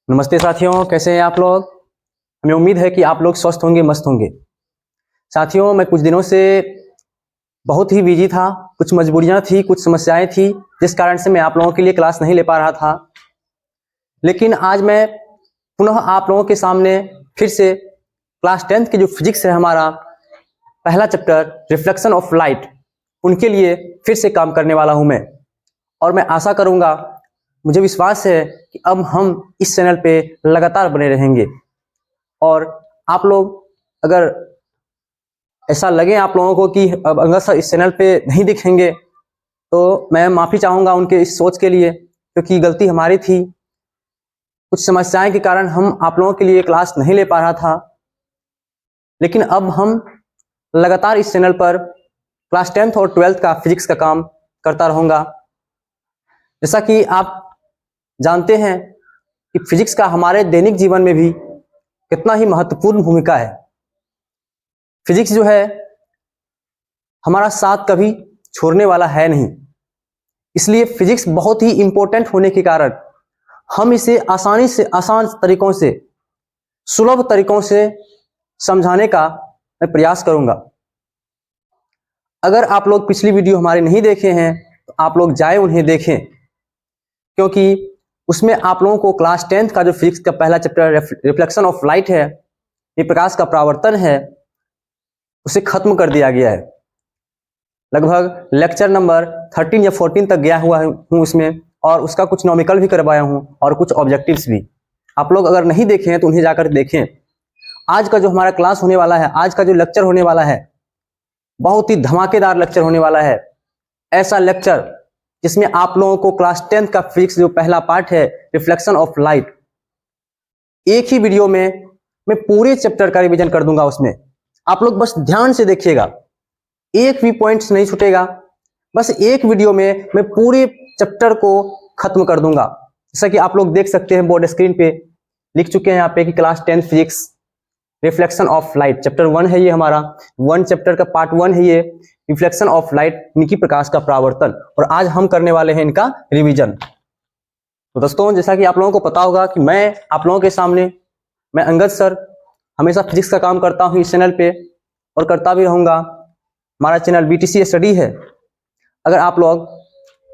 नमस्ते साथियों, कैसे हैं आप लोग। हमें उम्मीद है कि आप लोग स्वस्थ होंगे, मस्त होंगे। साथियों, मैं कुछ दिनों से बहुत ही बिजी था, कुछ मजबूरियां थी, कुछ समस्याएं थी, जिस कारण से मैं आप लोगों के लिए क्लास नहीं ले पा रहा था। लेकिन आज मैं पुनः आप लोगों के सामने फिर से क्लास 10th की जो फिजिक्स है, हमारा पहला चैप्टर रिफ्लेक्शन ऑफ लाइट, उनके लिए फिर से काम करने वाला हूं मैं। और मैं आशा करूंगा, मुझे विश्वास है कि अब हम इस चैनल पे लगातार बने रहेंगे। और आप लोग अगर ऐसा लगे आप लोगों को कि अब अगर सर इस चैनल पे नहीं दिखेंगे, तो मैं माफ़ी चाहूँगा उनके इस सोच के लिए, क्योंकि गलती हमारी थी। कुछ समस्याएं के कारण हम आप लोगों के लिए क्लास नहीं ले पा रहा था। लेकिन अब हम लगातार इस चैनल पर क्लास 10th और 12th का फिजिक्स का काम करता रहूँगा। जैसा कि आप जानते हैं कि फिजिक्स का हमारे दैनिक जीवन में भी कितना ही महत्वपूर्ण भूमिका है। फिजिक्स जो है हमारा साथ कभी छोड़ने वाला है नहीं, इसलिए फिजिक्स बहुत ही इंपॉर्टेंट होने के कारण हम इसे आसान तरीकों से, सुलभ तरीकों से समझाने का मैं प्रयास करूंगा। अगर आप लोग पिछली वीडियो हमारे नहीं देखे हैं तो आप लोग जाए उन्हें देखें, क्योंकि उसमें आप लोगों को क्लास 10th का जो फिजिक्स का पहला चैप्टर रिफ्लेक्शन ऑफ लाइट है, ये प्रकाश का परावर्तन है, उसे खत्म कर दिया गया है। लगभग लेक्चर नंबर 13 या 14 तक गया हुआ हूँ उसमें, और उसका कुछ नॉमिकल भी करवाया हूँ और कुछ ऑब्जेक्टिव्स भी। आप लोग अगर नहीं देखे हैं तो उन्हें जाकर देखें। आज का जो हमारा क्लास होने वाला है, आज का जो लेक्चर होने वाला है, बहुत ही धमाकेदार लेक्चर होने वाला है। ऐसा लेक्चर जिसमें आप लोगों को क्लास 10th का फिजिक्स जो पहला पार्ट है रिफ्लेक्शन ऑफ लाइट, एक ही वीडियो में मैं पूरे चैप्टर का रिवीजन कर दूंगा। उसमें आप लोग बस ध्यान से देखिएगा, एक भी पॉइंट्स नहीं छूटेगा। बस एक वीडियो में मैं पूरे चैप्टर को खत्म कर दूंगा। जैसा कि आप लोग देख सकते हैं बोर्ड स्क्रीन पे लिख चुके हैं यहाँ पे कि class 10th physics reflection of light chapter 1 है। ये हमारा 1 चैप्टर का पार्ट 1 है, ये रिफ्लेक्शन ऑफ लाइट, निकी प्रकाश का परावर्तन। और आज हम करने वाले हैं इनका रिवीजन। तो दोस्तों, जैसा कि आप लोगों को पता होगा कि मैं आप लोगों के सामने, मैं अंगद सर, हमेशा फिजिक्स का काम करता हूँ इस चैनल पे और करता भी रहूँगा। हमारा चैनल BTC स्टडी है। अगर आप लोग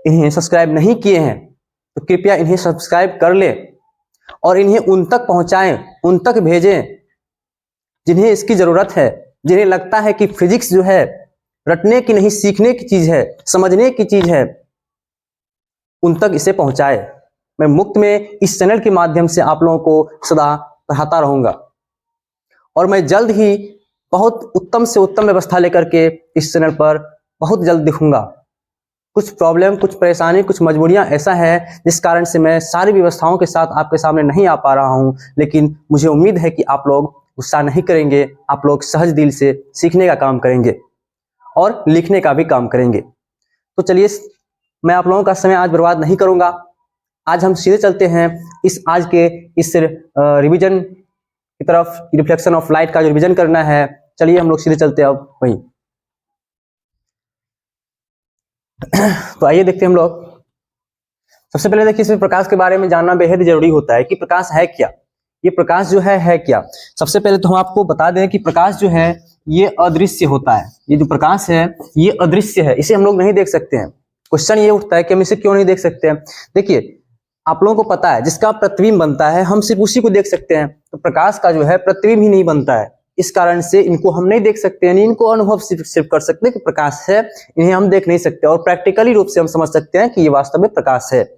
इन्हें सब्सक्राइब नहीं किए हैं तो कृपया इन्हें सब्सक्राइब कर लें और इन्हें उन तक पहुँचाएँ, उन तक भेजें जिन्हें इसकी ज़रूरत है, जिन्हें लगता है कि फिजिक्स जो है रटने की नहीं, सीखने की चीज़ है, समझने की चीज़ है, उन तक इसे पहुँचाए। मैं मुफ्त में इस चैनल के माध्यम से आप लोगों को सदा पढ़ाता रहूँगा और मैं जल्द ही बहुत उत्तम से उत्तम व्यवस्था लेकर के इस चैनल पर बहुत जल्द दिखूंगा। कुछ प्रॉब्लम, कुछ परेशानी, कुछ मजबूरियां ऐसा है जिस कारण से मैं सारी व्यवस्थाओं के साथ आपके सामने नहीं आ पा रहा हूं। लेकिन मुझे उम्मीद है कि आप लोग गुस्सा नहीं करेंगे, आप लोग सहज दिल से सीखने का काम करेंगे और लिखने का भी काम करेंगे। तो चलिए, मैं आप लोगों का समय आज बर्बाद नहीं करूंगा। आज हम सीधे चलते हैं आज के इस रिवीजन की तरफ। रिफ्लेक्शन ऑफ लाइट का जो रिवीजन करना है, चलिए हम लोग सीधे चलते हैं अब वहीं। तो आइए देखते हैं हम लोग। सबसे पहले देखिए, इसमें प्रकाश के बारे में जानना बेहद जरूरी होता है कि प्रकाश है क्या, ये प्रकाश जो है क्या। सबसे पहले तो हम आपको बता दें कि प्रकाश जो है ये अदृश्य होता है। ये जो प्रकाश है ये अदृश्य है, इसे हम लोग नहीं देख सकते हैं। क्वेश्चन ये उठता है कि हम इसे क्यों नहीं देख सकते हैं। देखिए, आप लोगों को पता है जिसका प्रतिबिंब बनता है हम सिर्फ उसी को देख सकते हैं। तो प्रकाश का जो है प्रतिबिंब ही नहीं बनता है, इस कारण से इनको हम नहीं देख सकते हैं। इनको अनुभव सिर्फ कर सकते हैं कि प्रकाश है, इन्हें हम देख नहीं सकते। और प्रैक्टिकली रूप से हम समझ सकते हैं कि ये वास्तव में प्रकाश है।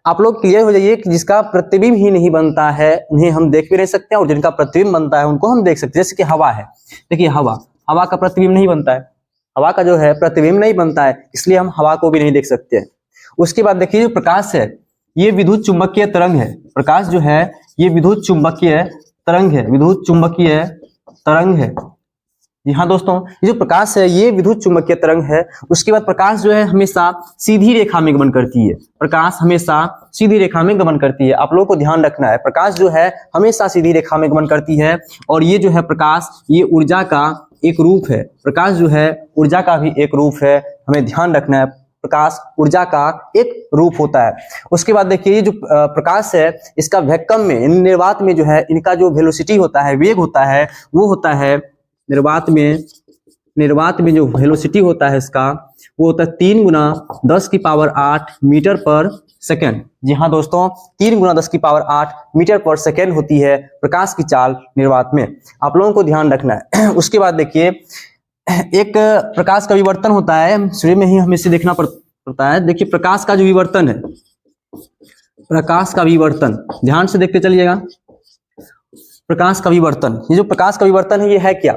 आप लोग क्लियर हो जाइए कि जिसका प्रतिबिंब ही नहीं बनता है उन्हें हम देख भी नहीं सकते हैं, और जिनका प्रतिबिंब बनता है उनको हम देख सकते हैं। जैसे कि हवा है, देखिए हवा का प्रतिबिंब नहीं बनता है, हवा का जो है प्रतिबिंब नहीं बनता है, इसलिए हम हवा को भी नहीं देख सकते हैं। उसके बाद देखिए, जो प्रकाश है ये विद्युत चुंबकीय तरंग है। प्रकाश जो है ये विद्युत चुंबकीय तरंग है, विद्युत चुंबकीय तरंग है। जी हाँ दोस्तों, ये जो प्रकाश है ये विद्युत चुंबकीय तरंग है। उसके बाद प्रकाश जो है हमेशा सीधी रेखा में गमन करती है। प्रकाश हमेशा सीधी रेखा में गमन करती है, आप लोगों को ध्यान रखना है। प्रकाश जो है हमेशा सीधी रेखा में गमन करती है। और ये जो है प्रकाश, ये ऊर्जा का एक रूप है। प्रकाश जो है ऊर्जा का भी एक रूप है, हमें ध्यान रखना है। प्रकाश ऊर्जा का एक रूप होता है। उसके बाद देखिए ये जो प्रकाश है इसका वैक्यूम में निर्वात में जो है इनका जो वेलोसिटी होता है, वेग होता है, वो होता है निर्वात में जो वेलोसिटी होता है इसका वो होता है 3 गुना 10 की पावर 8 मीटर पर सेकेंड। जी हाँ दोस्तों, 3 गुना 10 की पावर 8 मीटर पर सेकेंड होती है प्रकाश की चाल निर्वात में। आप लोगों को ध्यान रखना है। उसके बाद देखिए एक प्रकाश का विवर्तन होता है, शुरू में ही हमें इसे देखना पड़ता है। देखिए प्रकाश का जो विवर्तन है, प्रकाश का विवर्तन ध्यान से देखते चलिएगा। प्रकाश का विवर्तन, ये जो प्रकाश का विवर्तन है ये है क्या?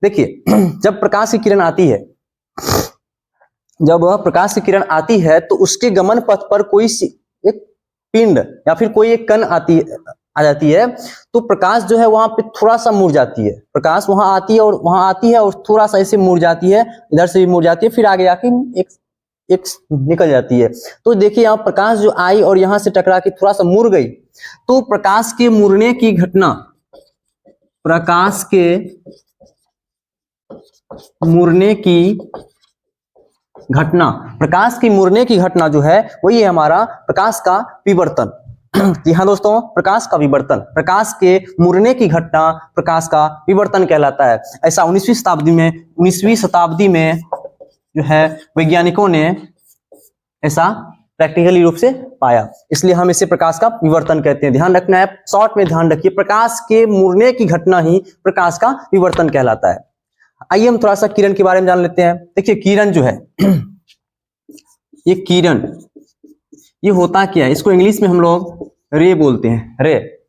देखिए जब प्रकाश की किरण आती है, जब प्रकाश की किरण आती है तो उसके गमन पथ पर कोई एक पिंड या फिर कोई एक कण आ जाती है, तो प्रकाश जो है वहां पे थोड़ा सा मुड़ जाती है। प्रकाश वहां आती है और थोड़ा सा ऐसे मुड़ जाती है, इधर से भी मुड़ जाती है, फिर आगे आके एक निकल जाती है। तो देखिए यहाँ प्रकाश जो आई और यहां से टकरा के थोड़ा सा मुड़ गई, तो प्रकाश के मुड़ने की घटना, प्रकाश के मुड़ने की घटना जो है वही है हमारा प्रकाश का विवर्तन। जी हाँ दोस्तों, प्रकाश का विवर्तन, प्रकाश के मुड़ने की घटना प्रकाश का विवर्तन कहलाता है। ऐसा 19वीं शताब्दी में जो है वैज्ञानिकों ने ऐसा प्रैक्टिकली रूप से पाया, इसलिए हम इसे प्रकाश का विवर्तन कहते हैं। ध्यान रखना है, शॉर्ट में ध्यान रखिए, प्रकाश के मुड़ने की घटना ही प्रकाश का विवर्तन कहलाता है। आइए हम थोड़ा सा किरण के बारे में जान लेते हैं। देखिए किरण जो है ये किरण, ये होता क्या है? इसको इंग्लिश में हम लोग रे बोलते हैं, रे।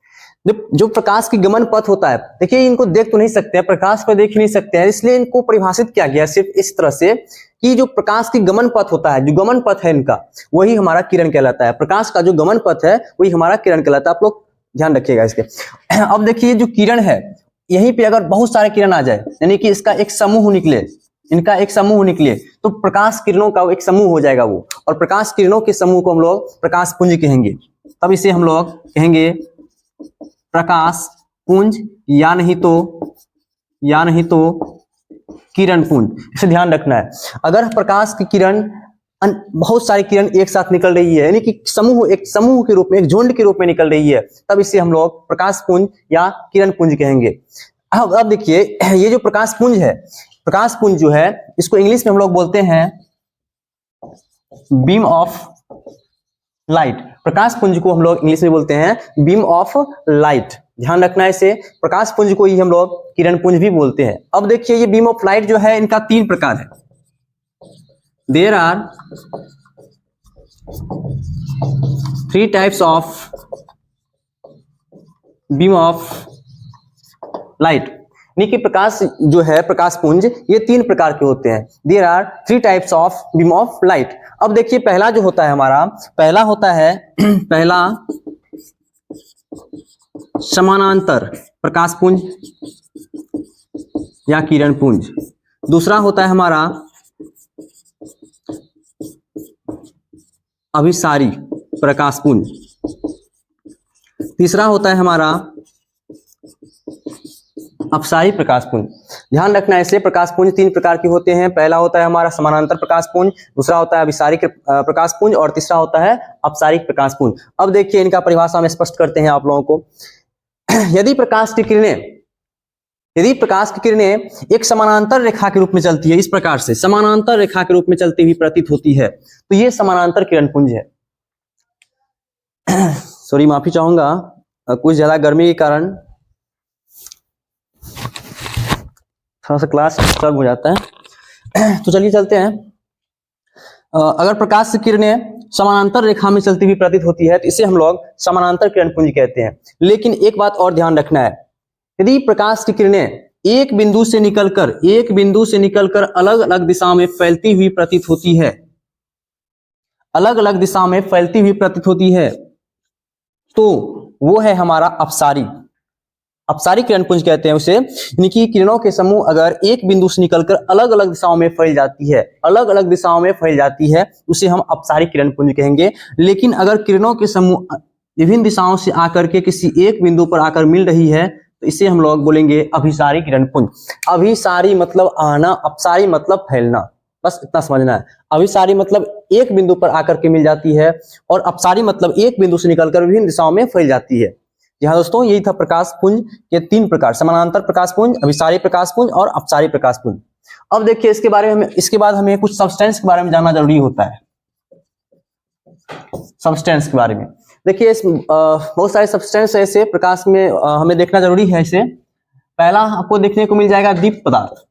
जो प्रकाश की गमन पथ होता है, देखिए इनको देख तो नहीं सकते हैं, प्रकाश को देख ही नहीं सकते हैं, इसलिए इनको परिभाषित किया गया सिर्फ इस तरह से कि जो प्रकाश की गमन पथ होता है, जो गमन पथ है इनका, वही हमारा किरण कहलाता है। प्रकाश का जो गमन पथ है वही हमारा किरण कहलाता है। आप लोग ध्यान रखिएगा इसके। अब देखिए जो किरण है, यहीं पे अगर बहुत सारे किरण आ जाए, यानी कि इसका एक समूह निकले, इनका एक समूह निकले, तो प्रकाश किरणों का एक समूह हो जाएगा वो, और प्रकाश किरणों के समूह को हम लोग प्रकाश पुंज कहेंगे। तब इसे हम लोग कहेंगे प्रकाश पुंज या नहीं तो किरण पुंज। इसे ध्यान रखना है। अगर प्रकाश की किरण, बहुत सारी किरण एक साथ निकल रही है, यानी कि एक समूह के रूप में, एक झुंड के रूप में निकल रही है, तब इसे हम लोग प्रकाश पुंज या किरण पुंज कहेंगे। अब देखिए ये जो प्रकाश पुंज है, प्रकाश पुंज जो है इसको इंग्लिश में हम लोग बोलते हैं बीम ऑफ लाइट। प्रकाश पुंज को हम लोग इंग्लिश में बोलते हैं बीम ऑफ लाइट। ध्यान रखना है इसे, प्रकाश पुंज को ही हम लोग किरण पुंज भी बोलते हैं। अब देखिए ये बीम ऑफ लाइट जो है इनका 3 प्रकार है। There are 3 types of beam of light, यानी कि प्रकाश जो है, प्रकाश पुंज, ये 3 प्रकार के होते हैं। There are 3 types of beam of light. अब देखिए पहला जो होता है हमारा, पहला होता है पहला समानांतर प्रकाश पुंज या किरण पुंज। दूसरा होता है हमारा अभिसारी प्रकाश पुंज। तीसरा होता है हमारा अपसारी प्रकाश पुंज। ध्यान रखना है, इसलिए प्रकाश पुंज 3 प्रकार के होते हैं। पहला होता है हमारा समानांतर प्रकाश पुंज, दूसरा होता है अभिसारी प्रकाश पुंज, और तीसरा होता है अपसारिक प्रकाश पुंज। अब देखिए इनका परिभाषा में स्पष्ट करते हैं आप लोगों को। यदि प्रकाश की किरणें एक समानांतर रेखा के रूप में चलती है, इस प्रकार से समानांतर रेखा के रूप में चलती हुई प्रतीत होती है, तो ये समानांतर किरण पुंज है। सॉरी, माफी चाहूंगा, कुछ ज्यादा गर्मी के कारण थोड़ा सा क्लास डिस्टर्ब हो जाता है। तो चलिए चलते हैं। अगर प्रकाश की किरणें समानांतर रेखा में चलती हुई प्रतीत होती है तो इसे हम लोग समानांतर किरण पुंज कहते हैं। लेकिन एक बात और ध्यान रखना है, यदि प्रकाश की किरणें एक बिंदु से निकलकर अलग अलग दिशा में फैलती हुई प्रतीत होती है, अलग अलग दिशा में फैलती हुई प्रतीत होती है, तो वो है हमारा अपसारी किरण पुंज कहते हैं उसे। यानी कि किरणों के समूह अगर एक बिंदु से निकलकर अलग अलग दिशाओं में फैल जाती है, उसे हम अपसारी किरण पुंज कहेंगे। लेकिन अगर किरणों के समूह विभिन्न दिशाओं से आकर के किसी एक बिंदु पर आकर मिल रही है, तो इसे हम लोग बोलेंगे अभिसारी किरण पुंज। अभिसारी मतलब आना, अपसारी मतलब फैलना। बस इतना समझना है। अभिसारी मतलब एक बिंदु पर आकर के मिल जाती है, और अपसारी मतलब एक बिंदु से निकलकर विभिन्न दिशाओं में फैल जाती है। जी हाँ दोस्तों, यही था प्रकाश पुंज के 3 प्रकार, समानांतर प्रकाश पुंज, अभिसारी प्रकाश पुंज और अपसारी प्रकाश पुंज। अब देखिए इसके बारे में, इसके बाद हमें कुछ सब्सटेंस के बारे में जानना जरूरी होता है। सब्सटेंस के बारे में देखिए, बहुत सारे सब्सटेंस ऐसे प्रकाश में हमें देखना जरूरी है। इसे पहला आपको देखने को मिल जाएगा दीप्त पदार्थ,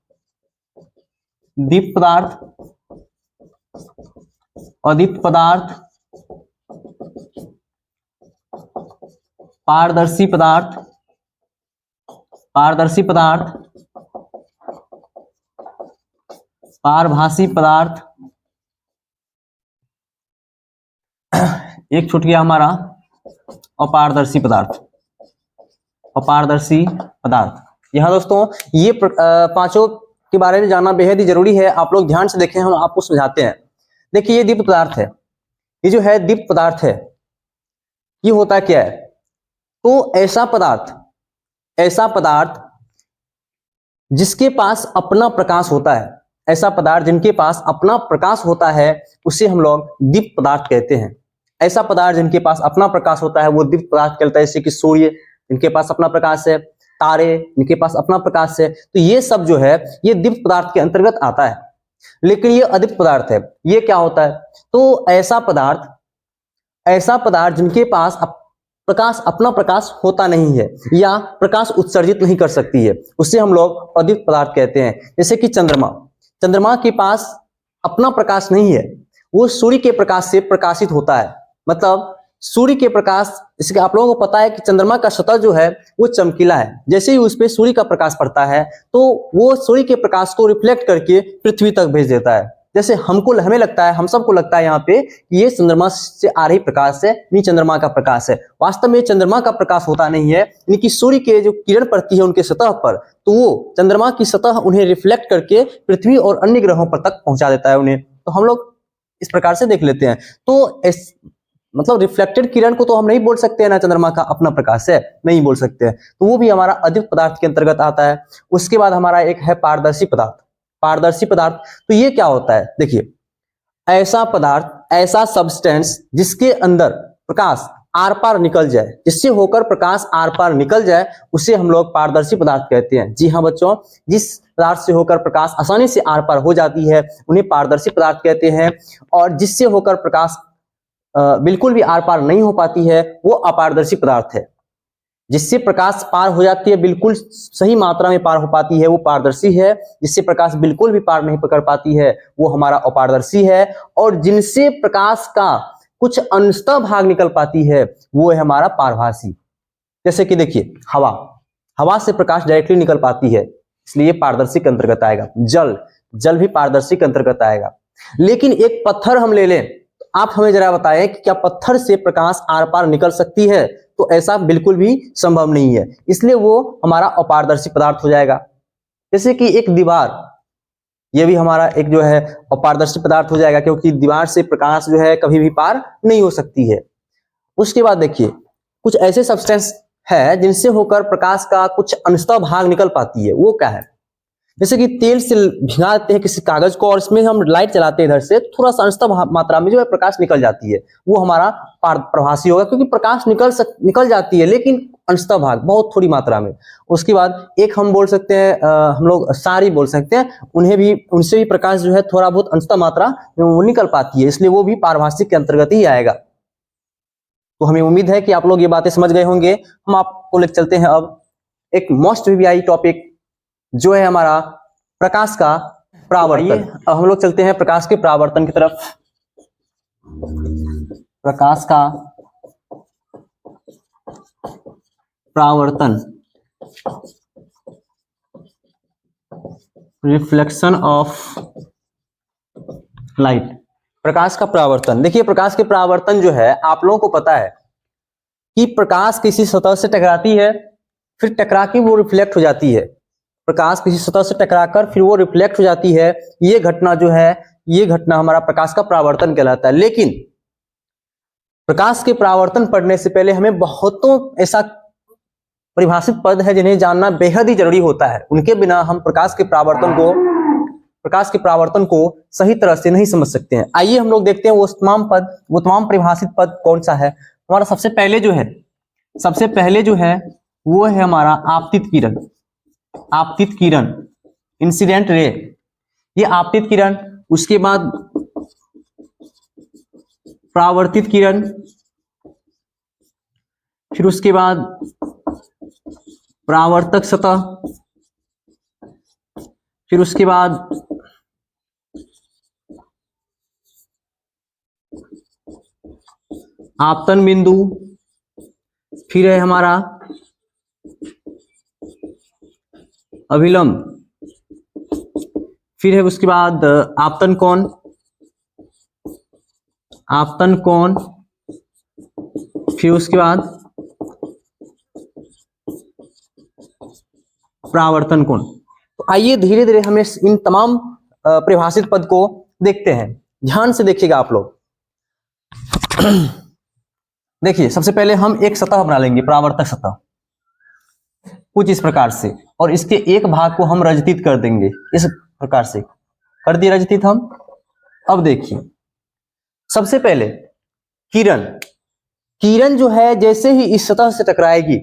दीप्त पदार्थ, अदीप्त पदार्थ, पारदर्शी पदार्थ, पारदर्शी पदार्थ, पारभासी पदार्थ, एक छूट गया हमारा अपारदर्शी पदार्थ, अपारदर्शी पदार्थ। यहाँ दोस्तों ये पांचों के बारे में जानना बेहद ही जरूरी है। आप लोग ध्यान से देखें, हम आपको समझाते हैं। देखिए ये दीप्त पदार्थ है, ये जो है दीप्त पदार्थ है, ये होता क्या है? तो ऐसा पदार्थ, ऐसा पदार्थ जिसके पास अपना प्रकाश होता है, ऐसा पदार्थ जिनके पास अपना प्रकाश होता है, उसे हम लोग दीप्त पदार्थ कहते हैं। ऐसा पदार्थ जिनके पास अपना प्रकाश होता है वो दीप्त पदार्थ कहलाता है। जैसे कि सूर्य, इनके पास अपना प्रकाश है, तारे, इनके पास अपना प्रकाश है, तो ये सब जो है ये दीप्त पदार्थ के अंतर्गत आता है। लेकिन ये अदीप्त पदार्थ है, ये क्या होता है? तो ऐसा पदार्थ, ऐसा पदार्थ जिनके पास प्रकाश, अपना प्रकाश होता नहीं है या प्रकाश उत्सर्जित नहीं कर सकती है, उससे हम लोग अदीप्त पदार्थ कहते हैं। जैसे कि चंद्रमा, चंद्रमा के पास अपना प्रकाश नहीं है, वो सूर्य के प्रकाश से प्रकाशित होता है। मतलब सूर्य के प्रकाश, इसके आप लोगों को पता है कि चंद्रमा का सतह जो है वो चमकीला है। जैसे ही उस पे सूर्य का प्रकाश पड़ता है तो वो सूर्य के प्रकाश को रिफ्लेक्ट करके पृथ्वी तक भेज देता है। जैसे हमें लगता है, हम सबको लगता है यहाँ पे कि ये चंद्रमा से आ रही प्रकाश है, ये चंद्रमा का प्रकाश है। वास्तव में चंद्रमा का प्रकाश होता नहीं है, यानी कि सूर्य के जो किरण पड़ती है उनके सतह पर, तो वो चंद्रमा की सतह उन्हें रिफ्लेक्ट करके पृथ्वी और अन्य ग्रहों पर तक पहुंचा देता है उन्हें। तो हम लोग इस प्रकार से देख लेते हैं। तो मतलब रिफ्लेक्टेड किरण को तो हम नहीं बोल सकते हैं ना चंद्रमा का अपना प्रकाश है, नहीं बोल सकते हैं। तो वो भी हमारा अदीप्त पदार्थ के अंतर्गत आता है। उसके बाद हमारा एक है पारदर्शी पदार्थ, पारदर्शी पदार्थ। तो ये क्या होता है? देखिए, ऐसा पदार्थ, ऐसा सब्सटेंस जिसके अंदर प्रकाश आर पार निकल जाए, जिससे होकर प्रकाश आर पार निकल जाए, उसे हम लोग पारदर्शी पदार्थ कहते हैं। जी हाँ बच्चों, जिस पदार्थ से होकर प्रकाश आसानी से आर पार हो जाती है उन्हें पारदर्शी पदार्थ कहते हैं। और जिससे होकर प्रकाश बिल्कुल भी आर पार नहीं हो पाती है वो अपारदर्शी पदार्थ है। जिससे प्रकाश पार हो जाती है, बिल्कुल सही मात्रा में पार हो पाती है, वो पारदर्शी है। जिससे प्रकाश बिल्कुल भी पार नहीं पकड़ पाती है वो हमारा अपारदर्शी है। और जिनसे प्रकाश का कुछ अंशतः भाग निकल पाती है वो है हमारा पारभासी। जैसे कि देखिए हवा, हवा से प्रकाश डायरेक्टली निकल पाती है, इसलिए पारदर्शी के अंतर्गत आएगा। जल, जल भी पारदर्शी के अंतर्गत आएगा। लेकिन एक पत्थर हम ले लें, आप हमें जरा बताएं कि क्या पत्थर से प्रकाश आर पार निकल सकती है? तो ऐसा बिल्कुल भी संभव नहीं है, इसलिए वो हमारा अपारदर्शी पदार्थ हो जाएगा। जैसे कि एक दीवार, ये भी हमारा एक जो है अपारदर्शी पदार्थ हो जाएगा, क्योंकि दीवार से प्रकाश जो है कभी भी पार नहीं हो सकती है। उसके बाद देखिए कुछ ऐसे सब्सटेंस है जिनसे होकर प्रकाश का कुछ अंशतः भाग निकल पाती है, वो क्या है? जैसे कि तेल से भिगा देते हैं किसी कागज को और इसमें हम लाइट चलाते हैं, इधर से थोड़ा सा अंशतः मात्रा में जो है प्रकाश निकल जाती है, वो हमारा प्रभासी होगा, क्योंकि प्रकाश निकल जाती है लेकिन अंशतः भाग बहुत थोड़ी मात्रा में। उसके बाद एक हम बोल सकते हैं, हम लोग सारी बोल सकते हैं, उन्हें भी, उनसे भी प्रकाश जो है थोड़ा बहुत अंशतः मात्रा वो निकल पाती है, इसलिए वो भी पारभासी के अंतर्गत ही आएगा। तो हमें उम्मीद है कि आप लोग ये बातें समझ गए होंगे। हम आपको लेकर चलते हैं अब एक मोस्ट वीवीआई टॉपिक जो है हमारा प्रकाश का परावर्तन। अब हम लोग चलते हैं प्रकाश के परावर्तन की तरफ। प्रकाश का परावर्तन, रिफ्लेक्शन ऑफ लाइट। प्रकाश का परावर्तन, देखिए प्रकाश के परावर्तन जो है आप लोगों को पता है कि प्रकाश किसी सतह से टकराती है, फिर टकरा के वो रिफ्लेक्ट हो जाती है। प्रकाश किसी सतह से टकराकर फिर वो रिफ्लेक्ट हो जाती है। ये घटना जो है, ये घटना हमारा प्रकाश का परावर्तन कहलाता है। लेकिन प्रकाश के परावर्तन पढ़ने से पहले हमें बहुतों ऐसा परिभाषित पद है जिन्हें जानना बेहद ही जरूरी होता है। उनके बिना हम प्रकाश के परावर्तन को प्रकाश के परावर्तन को सही तरह से नहीं समझ सकते हैं। आइए हम लोग देखते हैं वो तमाम परिभाषित पद कौन सा है। हमारा सबसे पहले जो है वो है हमारा आपतित किरण, इंसिडेंट रे, ये आपतित किरण। उसके बाद परावर्तित किरण, फिर उसके बाद परावर्तक सतह, फिर उसके बाद आपतन बिंदु, फिर है हमारा अभिलंब, फिर है उसके बाद आपतन कोण, फिर उसके बाद परावर्तन कोण। तो आइए धीरे धीरे हमें इन तमाम परिभाषित पद को देखते हैं। ध्यान से देखिएगा आप लोग। देखिए सबसे पहले हम एक सतह बना लेंगे, परावर्तक सतह, कुछ इस प्रकार से, और इसके एक भाग को हम रजतित कर देंगे, इस प्रकार से कर दिए रजतित हम। अब देखिए सबसे पहले किरण जो है जैसे ही इस सतह से टकराएगी,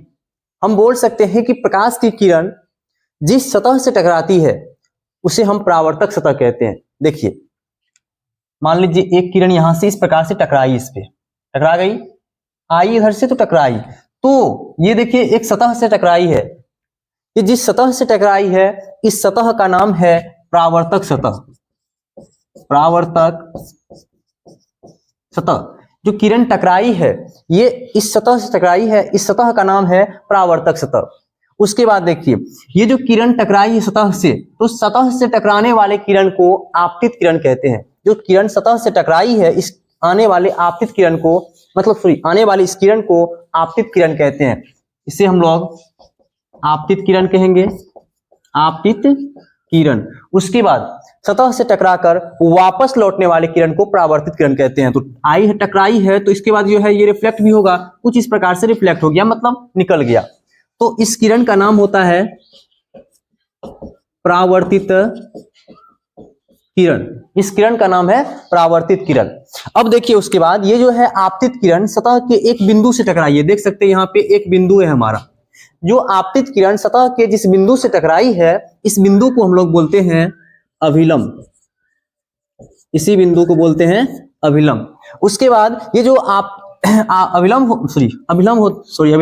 हम बोल सकते हैं कि प्रकाश की किरण जिस सतह से टकराती है उसे हम परावर्तक सतह कहते हैं। देखिए मान लीजिए एक किरण यहां से इस प्रकार से टकराई, इस पे टकरा गई, आई इधर से तो टकराई, तो ये देखिए एक सतह से टकराई है, ये जिस सतह से टकराई है इस सतह का नाम है परावर्तक सतह। जो किरण टकराई है ये इस सतह से टकराई है, इस सतह का नाम है परावर्तक सतह। उसके बाद देखिए ये जो किरण टकराई है सतह से, तो सतह से टकराने वाले किरण को आपतित किरण कहते हैं। जो किरण सतह से टकराई है इस आने वाले आपतित किरण को, आने वाली इस किरण को आपतित किरण कहते हैं। इसे हम लोग आपतित किरण कहेंगे, आपतित किरण। उसके बाद सतह से टकराकर वापस लौटने वाले किरण को परावर्तित किरण कहते हैं। तो आई है, टकराई है, तो इसके बाद जो है ये रिफ्लेक्ट भी होगा, कुछ इस प्रकार से रिफ्लेक्ट हो गया, मतलब निकल गया, तो इस किरण का नाम होता है परावर्तित किरण। इस किरण का नाम है परावर्तित किरण। अब देखिए उसके बाद ये जो है आपतित किरण सतह के एक बिंदु से टकराई है, देख सकते हैं यहाँ पे एक बिंदु है हमारा। जो आपतित किरण सतह के जिस बिंदु से टकराई है इस बिंदु को हम लोग बोलते हैं अभिलंब, इसी बिंदु को बोलते हैं अभिलंब। उसके बाद ये जो अभिलंब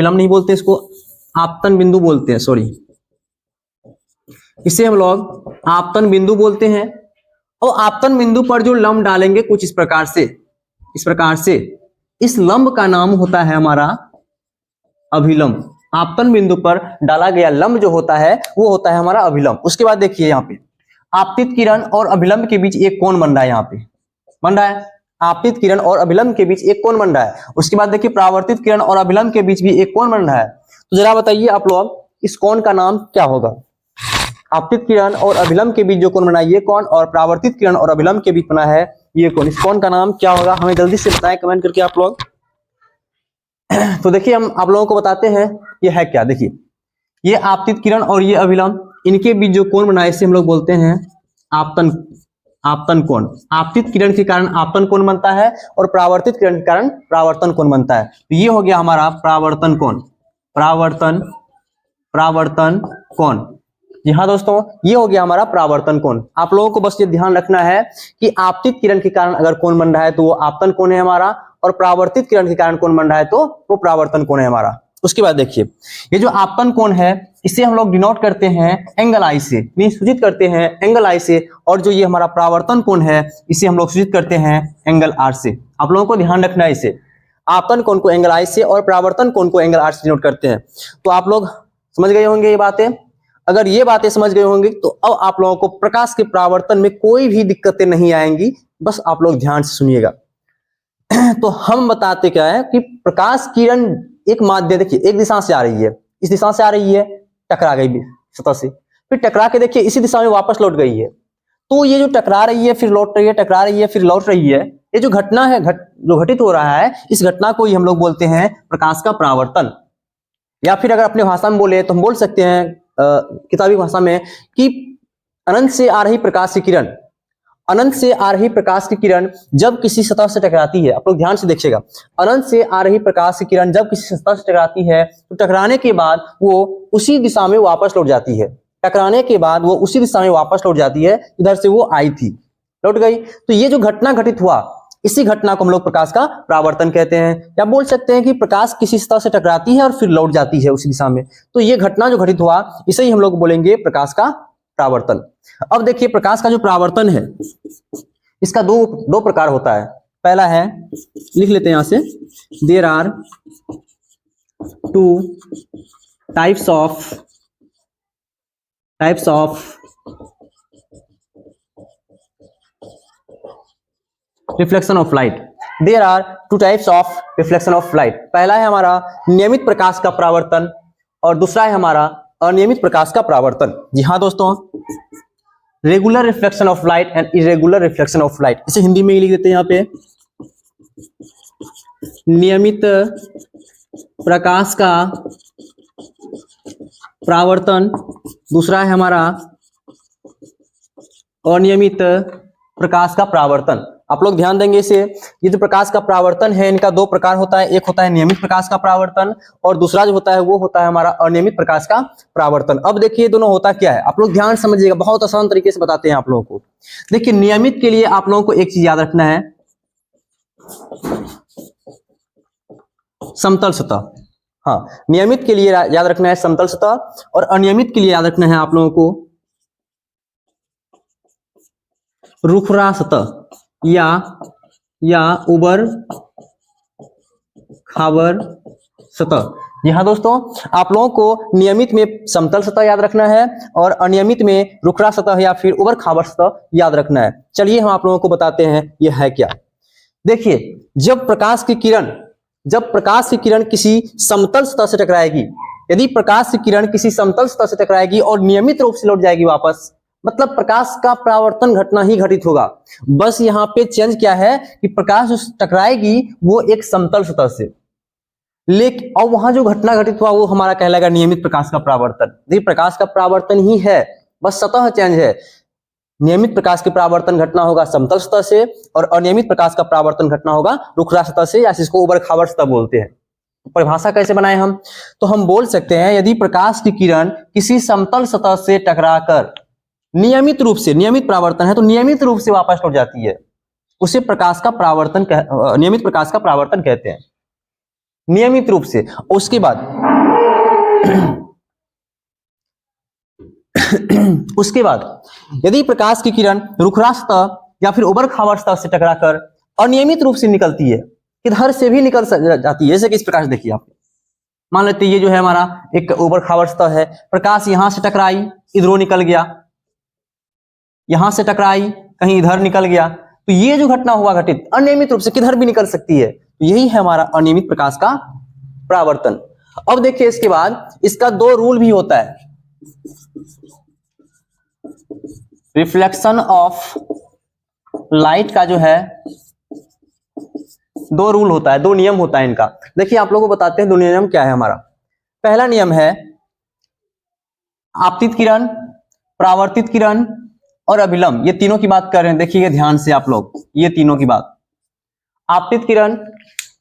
नहीं बोलते इसको, आपतन बिंदु बोलते हैं, इसे हम लोग आपतन बिंदु बोलते हैं। और आपतन बिंदु पर जो लंब डालेंगे कुछ इस प्रकार से, इस लंब का नाम होता है हमारा अभिलंब। आपतन बिंदु पर डाला गया लंब जो होता है वो होता है हमारा अभिलंब। उसके बाद देखिए यहाँ पे आपतित किरण और अभिलंब के बीच एक कोण बन रहा है, यहाँ पे बन रहा है, आपतित किरण और अभिलंब के बीच एक कोण बन रहा है। उसके बाद देखिए परावर्तित किरण और अभिलंब के बीच भी एक कोण बन रहा है। तो जरा बताइए आप लोग इस कोण का नाम क्या होगा? आपतित किरण और अभिलंब के बीच जो कोण बना है ये कोण, और परावर्तित किरण और अभिलंब के बीच बना है ये कोण। इस कोण का नाम क्या होगा? हमें जल्दी से बताएं कमेंट करके आप लोग। तो देखिए हम आप लोगों को बताते हैं ये है क्या। देखिए ये आपतित किरण और ये अभिलंब, इनके बीच जो कोण बना है इसे हम लोग बोलते हैं आपतन कोण। आपतित किरण के कारण आपतन कोण बनता है और परावर्तित किरण के कारण परावर्तन कोण बनता है। तो ये हो गया हमारा परावर्तन कोण। जी हाँ दोस्तों, ये हो गया हमारा परावर्तन कोण। आप लोगों को बस ये ध्यान रखना है कि आपतित किरण के कारण अगर कोण बन रहा है तो वो आपतन कोण है हमारा, और परावर्तित किरण के कारण कोण बन रहा है तो वो परावर्तन कोण है हमारा। उसके बाद देखिए ये जो आपतन कोण है इसे हम लोग डिनोट करते हैं एंगल आई से, सूचित करते हैं एंगल आई से, और जो ये हमारा परावर्तन कोण है इसे हम लोग सूचित करते हैं एंगल आर से। आप लोगों को ध्यान रखना है, इसे आपतन कोण को एंगल आई से और परावर्तन कोण को एंगल आर से डिनोट करते हैं। तो आप लोग समझ गए होंगे ये बातें। अगर ये बातें समझ गए होंगे तो अब आप लोगों को प्रकाश के परावर्तन में कोई भी दिक्कतें नहीं आएंगी, बस आप लोग ध्यान से सुनिएगा। तो हम बताते क्या है कि प्रकाश किरण एक माध्यम, देखिए एक दिशा से आ रही है, इस दिशा से आ रही है, टकरा गई सतह से, फिर टकरा के देखिए इसी दिशा में वापस लौट गई है। तो ये जो टकरा रही है फिर लौट रही है, टकरा रही है फिर लौट रही है, ये जो घटना है जो घटित हो रहा है, इस घटना को ही हम लोग बोलते हैं प्रकाश का परावर्तन। या फिर अगर अपने भाषा में बोले तो हम बोल सकते हैं किताबी भाषा में कि अनंत से आ रही प्रकाश की किरण, अनंत से आ रही प्रकाश की किरण जब किसी सतह से टकराती है, आप लोग ध्यान से देखिएगा, अनंत से आ रही प्रकाश की किरण जब किसी सतह से टकराती है तो टकराने के बाद वो उसी दिशा में वापस लौट जाती है, टकराने के बाद वो उसी दिशा में वापस लौट जाती है इधर से वो आई थी, लौट गई। तो ये जो घटना घटित हुआ, इसी घटना को हम लोग प्रकाश का परावर्तन कहते हैं, या बोल सकते हैं कि प्रकाश किसी सतह से टकराती है और फिर लौट जाती है उसी दिशा में। तो ये घटना जो घटित हुआ इसे ही हम लोग बोलेंगे प्रकाश का परावर्तन। अब देखिए प्रकाश का जो परावर्तन है इसका दो प्रकार होता है। पहला है, लिख लेते हैं यहां से, there are two types of reflection of light. There are two types of reflection of light. पहला है हमारा नियमित प्रकाश का परावर्तन और दूसरा है हमारा अनियमित प्रकाश का परावर्तन। जी हाँ दोस्तों, regular reflection of light and irregular reflection of light, इसे हिंदी में ही लिख देते हैं यहाँ पे। नियमित प्रकाश का परावर्तन, दूसरा है हमारा अनियमित प्रकाश का परावर्तन। आप लोग ध्यान देंगे इसे, ये जो प्रकाश का परावर्तन है इनका दो प्रकार होता है, एक होता है नियमित प्रकाश का परावर्तन और दूसरा जो होता है वो होता है हमारा अनियमित प्रकाश का परावर्तन। अब देखिए दोनों होता क्या है, आप लोग ध्यान समझिएगा, बहुत आसान तरीके से बताते हैं आप लोगों को। देखिए नियमित के लिए आप लोगों को एक चीज याद रखना है, समतल सतह। हाँ, नियमित के लिए याद रखना है समतल सतह और अनियमित के लिए याद रखना है आप लोगों को रुखरा सतह या उबर खाबर सतह। जी हाँ दोस्तों, आप लोगों को नियमित में समतल सतह याद रखना है और अनियमित में रुखरा सतह या फिर उबर खाबर सतह याद रखना है। चलिए हम आप लोगों को बताते हैं यह है क्या। देखिए जब प्रकाश की किरण किसी समतल सतह से टकराएगी, यदि प्रकाश की किरण किसी समतल सतह से टकराएगी और नियमित रूप से लौट जाएगी वापस, मतलब प्रकाश का परावर्तन घटना ही घटित होगा। बस यहाँ पे चेंज क्या है कि प्रकाश जो टकराएगी वो एक समतल सतह से, लेकिन और वहां जो घटना घटित हुआ वो हमारा कहलाएगा नियमित प्रकाश का परावर्तन। ये प्रकाश का परावर्तन ही है, बस सतह चेंज है। नियमित प्रकाश के परावर्तन घटना होगा समतल सतह से और अनियमित प्रकाश का परावर्तन घटना होगा रुखरा सतह से, या जिसको उबड़ खाबड़ सतह बोलते हैं। परिभाषा कैसे बनाए हम, तो हम बोल सकते हैं यदि प्रकाश की किरण किसी समतल सतह से टकराकर नियमित रूप से, नियमित परावर्तन है तो नियमित रूप से वापस लौट जाती है, उसे प्रकाश का परावर्तन नियमित प्रकाश का परावर्तन कहते हैं, नियमित रूप से। उसके बाद यदि प्रकाश की किरण रुखरा सतह या फिर उबड़ खाबड़ सतह से टकराकर अनियमित रूप से निकलती है, किधर से भी निकल जाती है, जैसे कि इस प्रकार से देखिए आप, मान लेते ये जो है हमारा एक उबड़ खाबड़ सतह है, प्रकाश यहां से टकराई इधरों निकल गया, यहां से टकराई कहीं इधर निकल गया, तो ये जो घटना हुआ घटित अनियमित रूप से किधर भी निकल सकती है, यही है हमारा अनियमित प्रकाश का परावर्तन। अब देखिए इसके बाद इसका दो रूल भी होता है, रिफ्लेक्शन ऑफ लाइट का जो है दो रूल होता है, दो नियम होता है इनका। देखिए आप लोगों को बताते हैं दो नियम क्या है हमारा। पहला नियम है आपतित किरण, परावर्तित किरण और अभिलंब, ये तीनों की बात कर रहे हैं, देखिए ध्यान से आप लोग, ये तीनों की बात, आपतित किरण,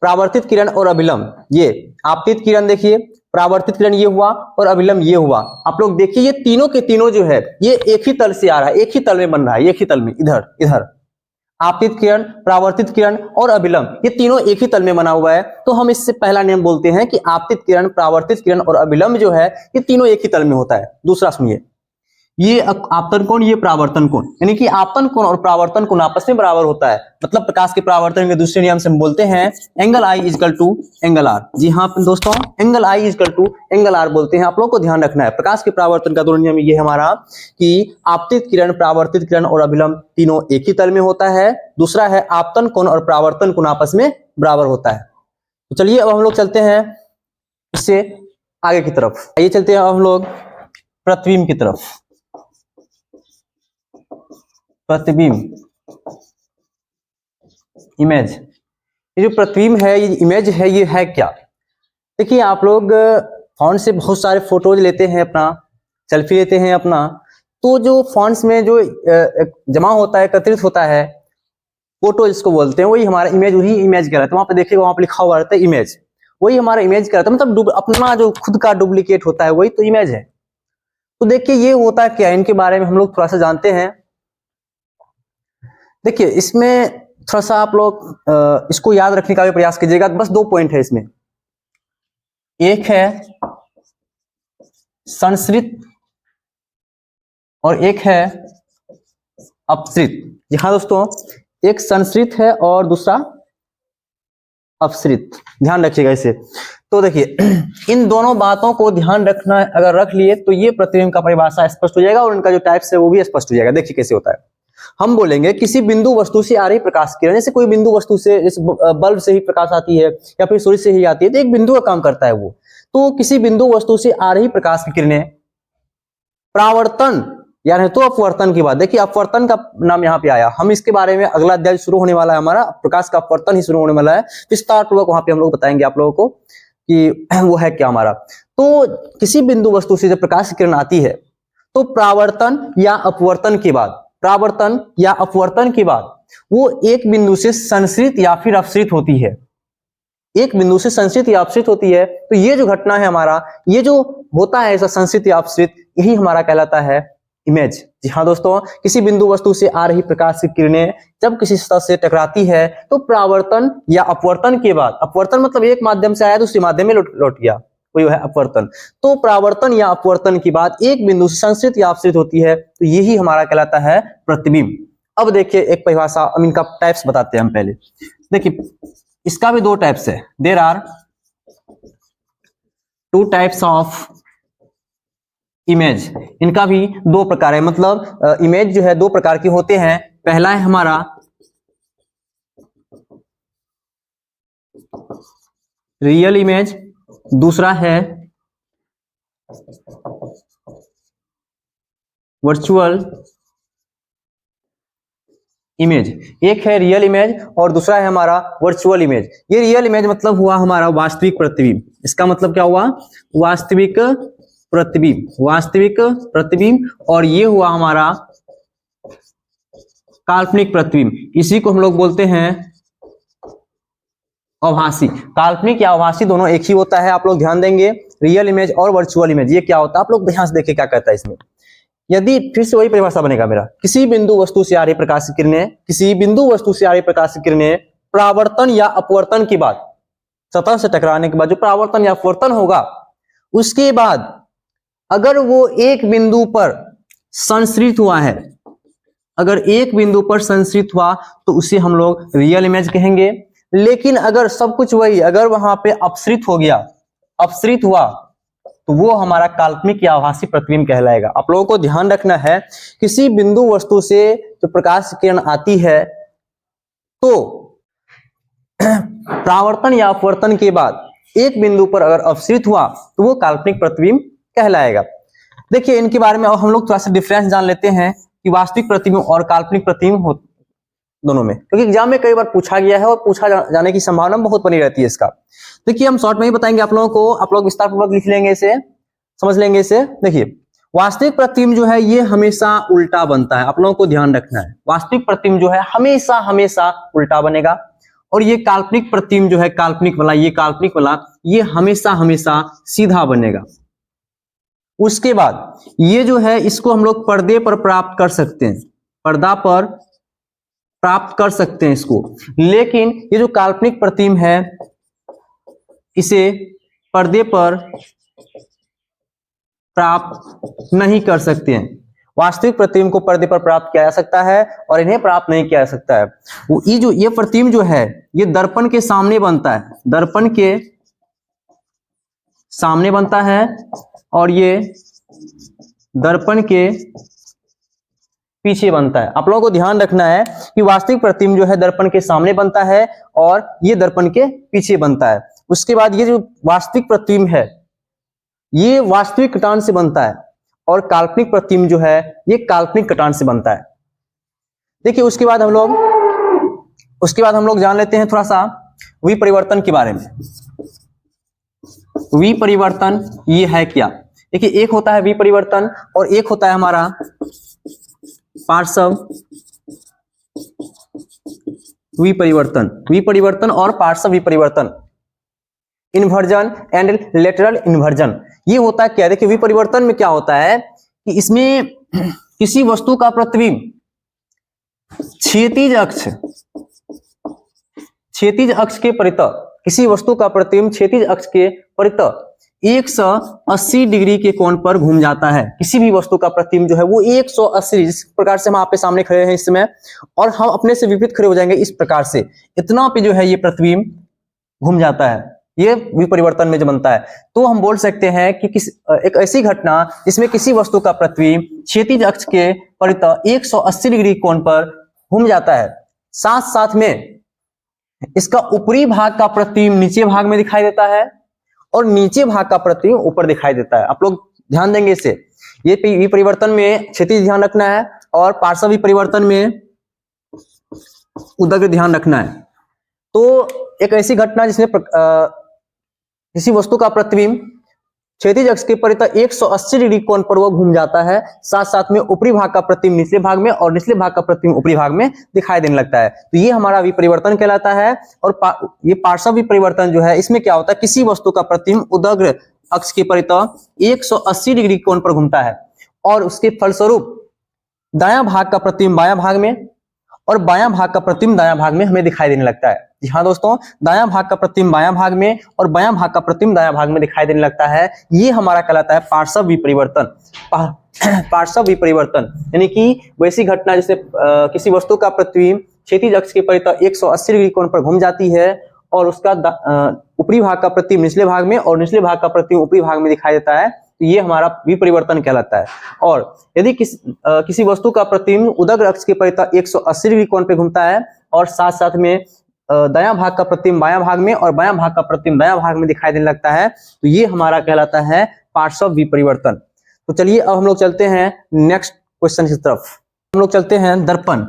परावर्तित किरण और अभिलंब। ये आपतित किरण देखिए, परावर्तित किरण ये हुआ और अभिलंब ये हुआ। आप लोग देखिए ये तीनों के तीनों जो है ये एक ही तल से आ रहा है, एक ही तल में बन रहा है, एक ही तल में, इधर आपतित किरण, परावर्तित किरण और अभिलंब, ये तीनों एक ही तल में बना हुआ है। तो हम इससे पहला नियम बोलते हैं कि आपतित किरण, परावर्तित किरण और अभिलंब जो है ये तीनों एक ही तल में होता है। दूसरा सुनिए, ये आपतन कोण, ये परावर्तन कोण, यानी कि आपतन कोण और परावर्तन कोण आपस में बराबर होता है। मतलब प्रकाश के परावर्तन के दूसरे नियम से हम बोलते हैं angle I is equal to angle R. जी हाँ दोस्तों, angle I is equal to angle R बोलते हैं। आप लोगों को ध्यान रखना है प्रकाश के परावर्तन का दोनों नियम ये हमारा कि आपतित किरण, परावर्तित किरण और अभिलंब तीनों एक ही तल में होता है। दूसरा है आपतन कोण और परावर्तन कोण आपस में बराबर होता है। तो चलिए अब हम लोग चलते हैं इससे आगे की तरफ, आइए चलते हैं अब हम लोग प्रतिबिंब की तरफ। प्रतिबिंब, इमेज, ये जो प्रतिबिंब है, ये इमेज है, ये है क्या? देखिए आप लोग फोन से बहुत सारे फोटोज लेते हैं, अपना सेल्फी लेते हैं अपना, तो जो फॉन्ट्स में जो जमा होता है, एकत्रित होता है, फोटो जिसको बोलते हैं, वही हमारा इमेज, वही इमेज कहलाता है। वहां पे देखिएगा, वहां पे लिखा हुआ रहता है इमेज, वही हमारा इमेज कहलाता है। मतलब अपना जो खुद का डुप्लीकेट होता है वही तो इमेज है। तो देखिए ये होता है क्या, इनके बारे में हम लोग थोड़ा सा जानते हैं। देखिए इसमें थोड़ा सा आप लोग इसको याद रखने का भी प्रयास कीजिएगा। बस 2 पॉइंट है इसमें, एक है संश्रित और एक है अपसृत। जी हाँ दोस्तों, एक संश्रित है और दूसरा अपसृत, ध्यान रखिएगा इसे। तो देखिए इन दोनों बातों को ध्यान रखना, अगर रख लिए तो ये प्रतिबिंब का परिभाषा स्पष्ट हो जाएगा और इनका जो टाइप्स है वो भी स्पष्ट हो जाएगा। देखिए कैसे होता है। हम बोलेंगे किसी बिंदु वस्तु से आ रही प्रकाश किरण, जैसे कोई बिंदु वस्तु से, जैसे बल्ब से ही प्रकाश आती है या फिर सूर्य से ही आती है, तो एक बिंदु का काम करता है वो। तो किसी बिंदु वस्तु से आ रही प्रकाश की किरणें परावर्तन या नहीं तो अपवर्तन की बात। देखिए अपवर्तन का नाम यहाँ पे आया, हम इसके बारे में अगला अध्याय शुरू होने वाला है हमारा, प्रकाश का अपवर्तन ही शुरू होने वाला है, विस्तार पूर्वक वहां पे हम लोग बताएंगे आप लोगों को कि वो है क्या हमारा। तो किसी बिंदु वस्तु से जब प्रकाश की किरण आती है तो परावर्तन या अपवर्तन के बाद, परावर्तन या अपवर्तन के बाद वो एक बिंदु से संश्रित या फिर अपसृत होती है। एक बिंदु से संश्रित या अपसृत होती है। तो ये जो घटना है हमारा, ये जो होता है ऐसा संश्रित या अपसृत, यही हमारा कहलाता है इमेज। जी हाँ दोस्तों, किसी बिंदु वस्तु से आ रही प्रकाश की किरणें जब किसी सतह से टकराती है तो परावर्तन या अपवर्तन के बाद, अपवर्तन मतलब एक माध्यम से आया दूसरे माध्यम में लौट गया, वही है अपवर्तन। तो परावर्तन या अपवर्तन के बाद एक बिंदु से संश्रित या अपसृत होती है, तो यही हमारा कहलाता है प्रतिबिंब। अब देखिए एक परिभाषा, अब इनका टाइप्स बताते हैं हम पहले। देखिए इसका भी 2 टाइप्स है। There are 2 types of image. इनका भी 2 प्रकार है, मतलब इमेज जो है 2 प्रकार के होते हैं। पहला है हमारा रियल इमेज, दूसरा है वर्चुअल इमेज। एक है रियल इमेज और दूसरा है हमारा वर्चुअल इमेज। ये रियल इमेज मतलब हुआ हमारा वास्तविक प्रतिबिंब। इसका मतलब क्या हुआ, वास्तविक प्रतिबिंब, वास्तविक प्रतिबिंब। और ये हुआ हमारा काल्पनिक प्रतिबिंब, इसी को हम लोग बोलते हैं आभासी। काल्पनिक या आभासी दोनों एक ही होता है, आप लोग ध्यान देंगे। रियल इमेज और वर्चुअल इमेज ये क्या होता है, आप लोग ध्यान से देखिए क्या कहता है इसमें। यदि फिर से वही परिभाषा बनेगा मेरा, किसी बिंदु वस्तु से आ रही प्रकाश की किरणें, किसी बिंदु वस्तु से आ रही प्रकाश की किरणें परावर्तन या अपवर्तन के बाद, सतह से टकराने के बाद जो परावर्तन या अपवर्तन होगा, उसके बाद अगर वो एक बिंदु पर संश्रित हुआ है, अगर एक बिंदु पर संश्रित हुआ तो उसे हम लोग रियल इमेज कहेंगे। लेकिन अगर सब कुछ वही, अगर वहां पे अपसृत हो गया, अपसृत हुआ, तो वो हमारा काल्पनिक या आभासी प्रतिबिंब कहलाएगा। आप लोगों को ध्यान रखना है, किसी बिंदु वस्तु से जो प्रकाश किरण आती है तो परावर्तन या अपवर्तन के बाद एक बिंदु पर अगर अपसृत हुआ तो वो काल्पनिक प्रतिबिंब कहलाएगा। देखिए इनके बारे में हम लोग थोड़ा सा डिफरेंस जान लेते हैं कि वास्तविक प्रतिबिंब और काल्पनिक प्रतिबिंब दोनों में, क्योंकि एग्जाम में कई बार पूछा गया है और पूछा जाने की संभावना बहुत बनी रहती है इसका। देखिए हम शॉर्ट में ही बताएंगे आप लोगों को, आप लोग विस्तार पूर्वक लिख लेंगे इसे, समझ लेंगे इसे। देखिए वास्तविक प्रतिबिंब जो है ये हमेशा उल्टा बनता है, आप लोगों को ध्यान रखना है। वास्तविक प्रतिबिंब जो है हमेशा हमेशा उल्टा बनेगा, और ये काल्पनिक प्रतिबिंब जो है, काल्पनिक वाला, ये काल्पनिक वाला, ये हमेशा हमेशा सीधा बनेगा। उसके बाद ये जो है इसको हम लोग पर्दे पर प्राप्त कर सकते हैं, पर्दा पर प्राप्त कर सकते हैं इसको। लेकिन ये जो काल्पनिक प्रतिबिंब है इसे पर्दे पर प्राप्त नहीं कर सकते हैं। वास्तविक प्रतिबिंब को पर्दे पर प्राप्त किया जा सकता है और इन्हें प्राप्त नहीं किया जा सकता है। ये प्रतिबिंब जो है ये दर्पण के सामने बनता है, दर्पण के सामने बनता है, और ये दर्पण के पीछे बनता है। आप लोगों को ध्यान रखना है कि वास्तविक प्रतिबिंब जो है दर्पण के सामने बनता है और ये दर्पण के पीछे बनता है। उसके बाद ये जो वास्तविक प्रतिबिंब है ये वास्तविक कटान से बनता है, और काल्पनिक प्रतिबिंब जो है ये काल्पनिक कटान से बनता है। देखिए उसके बाद हम लोग जान लेते हैं थोड़ा सा विपरिवर्तन के बारे में। विपरिवर्तन ये है क्या, देखिए एक होता है विपरिवर्तन और एक होता है हमारा पार्श्व विपरिवर्तन। विपरिवर्तन और पार्श्व विपरिवर्तन, इन्वर्जन एंड लेटरल इन्वर्जन। ये होता है क्या, देखिए विपरिवर्तन में क्या होता है कि इसमें किसी वस्तु का प्रतिबिंब क्षैतिज अक्ष के परितः, किसी वस्तु का प्रतिबिंब क्षैतिज अक्ष के परितः 180 डिग्री के कोण पर घूम जाता है। किसी भी वस्तु का प्रतिबिंब जो है वो 180, जिस प्रकार से हम आपके सामने खड़े हैं इस समय, और हम अपने से विपरीत खड़े हो जाएंगे इस प्रकार से, इतना पे जो है ये प्रतिबिंब घूम जाता है, ये विपरिवर्तन में जो बनता है। तो हम बोल सकते हैं कि एक ऐसी घटना जिसमें किसी वस्तु का प्रतिबिंब क्षैतिज अक्ष के परितः 180 डिग्री कोण पर घूम जाता है, साथ साथ में इसका ऊपरी भाग का प्रतिबिंब नीचे भाग में दिखाई देता है और नीचे भाग का प्रतिबिंब ऊपर दिखाई देता है। आप लोग ध्यान देंगे इसे, ये विपरिवर्तन में क्षैतिज ध्यान रखना है और पार्श्व विपरिवर्तन में उदग्र ध्यान रखना है। तो एक ऐसी घटना जिसमें किसी वस्तु का प्रतिबिंब क्षैतिज अक्ष के परितः 180 डिग्री कोण पर वह घूम जाता है, साथ साथ में ऊपरी भाग का प्रतिबिंब निचले भाग में और निचले भाग का प्रतिबिंब ऊपरी भाग में दिखाई देने लगता है। तो ये हमारा विपरिवर्तन कहलाता है। और ये पार्श्व विपरिवर्तन जो है, इसमें क्या होता है, किसी वस्तु का प्रतिबिंब उदग्र अक्ष के परितः 180 डिग्री कोण पर घूमता है और उसके फलस्वरूप दायां भाग का प्रतिबिंब बायां भाग में और बायां भाग का प्रतिबिंब दायां भाग में हमें दिखाई देने लगता है। जी हाँ दोस्तों, दायां भाग का प्रतिबिंब बायां भाग में और बायां भाग का प्रतिबिंब दायां भाग में दिखाई देने लगता है। ये हमारा कहलाता है पार्श्व विपरिवर्तन। पार्श्व विपरिवर्तन यानी कि वैसी घटना जैसे किसी वस्तु का प्रतिबिंब क्षैतिज अक्ष के परितः 180 डिग्री कोण पर घूम जाती है और उसका ऊपरी भाग का प्रतिबिंब निचले भाग में और निचले भाग का प्रतिबिंब ऊपरी भाग में दिखाई देता है। तो ये हमारा विपरिवर्तन कहलाता है। और यदि किसी वस्तु का प्रतिबिंब उदग्र अक्ष के परितः 180 डिग्री कोण पे घूमता है और साथ साथ में दायां भाग का प्रतिबिंब बायां भाग में और बायां भाग का प्रतिबिंब दायां भाग में दिखाई देने लगता है, तो ये हमारा कहलाता है पार्श्व विपरिवर्तन। तो चलिए अब हम लोग चलते हैं नेक्स्ट क्वेश्चन की तरफ। हम लोग चलते हैं दर्पण।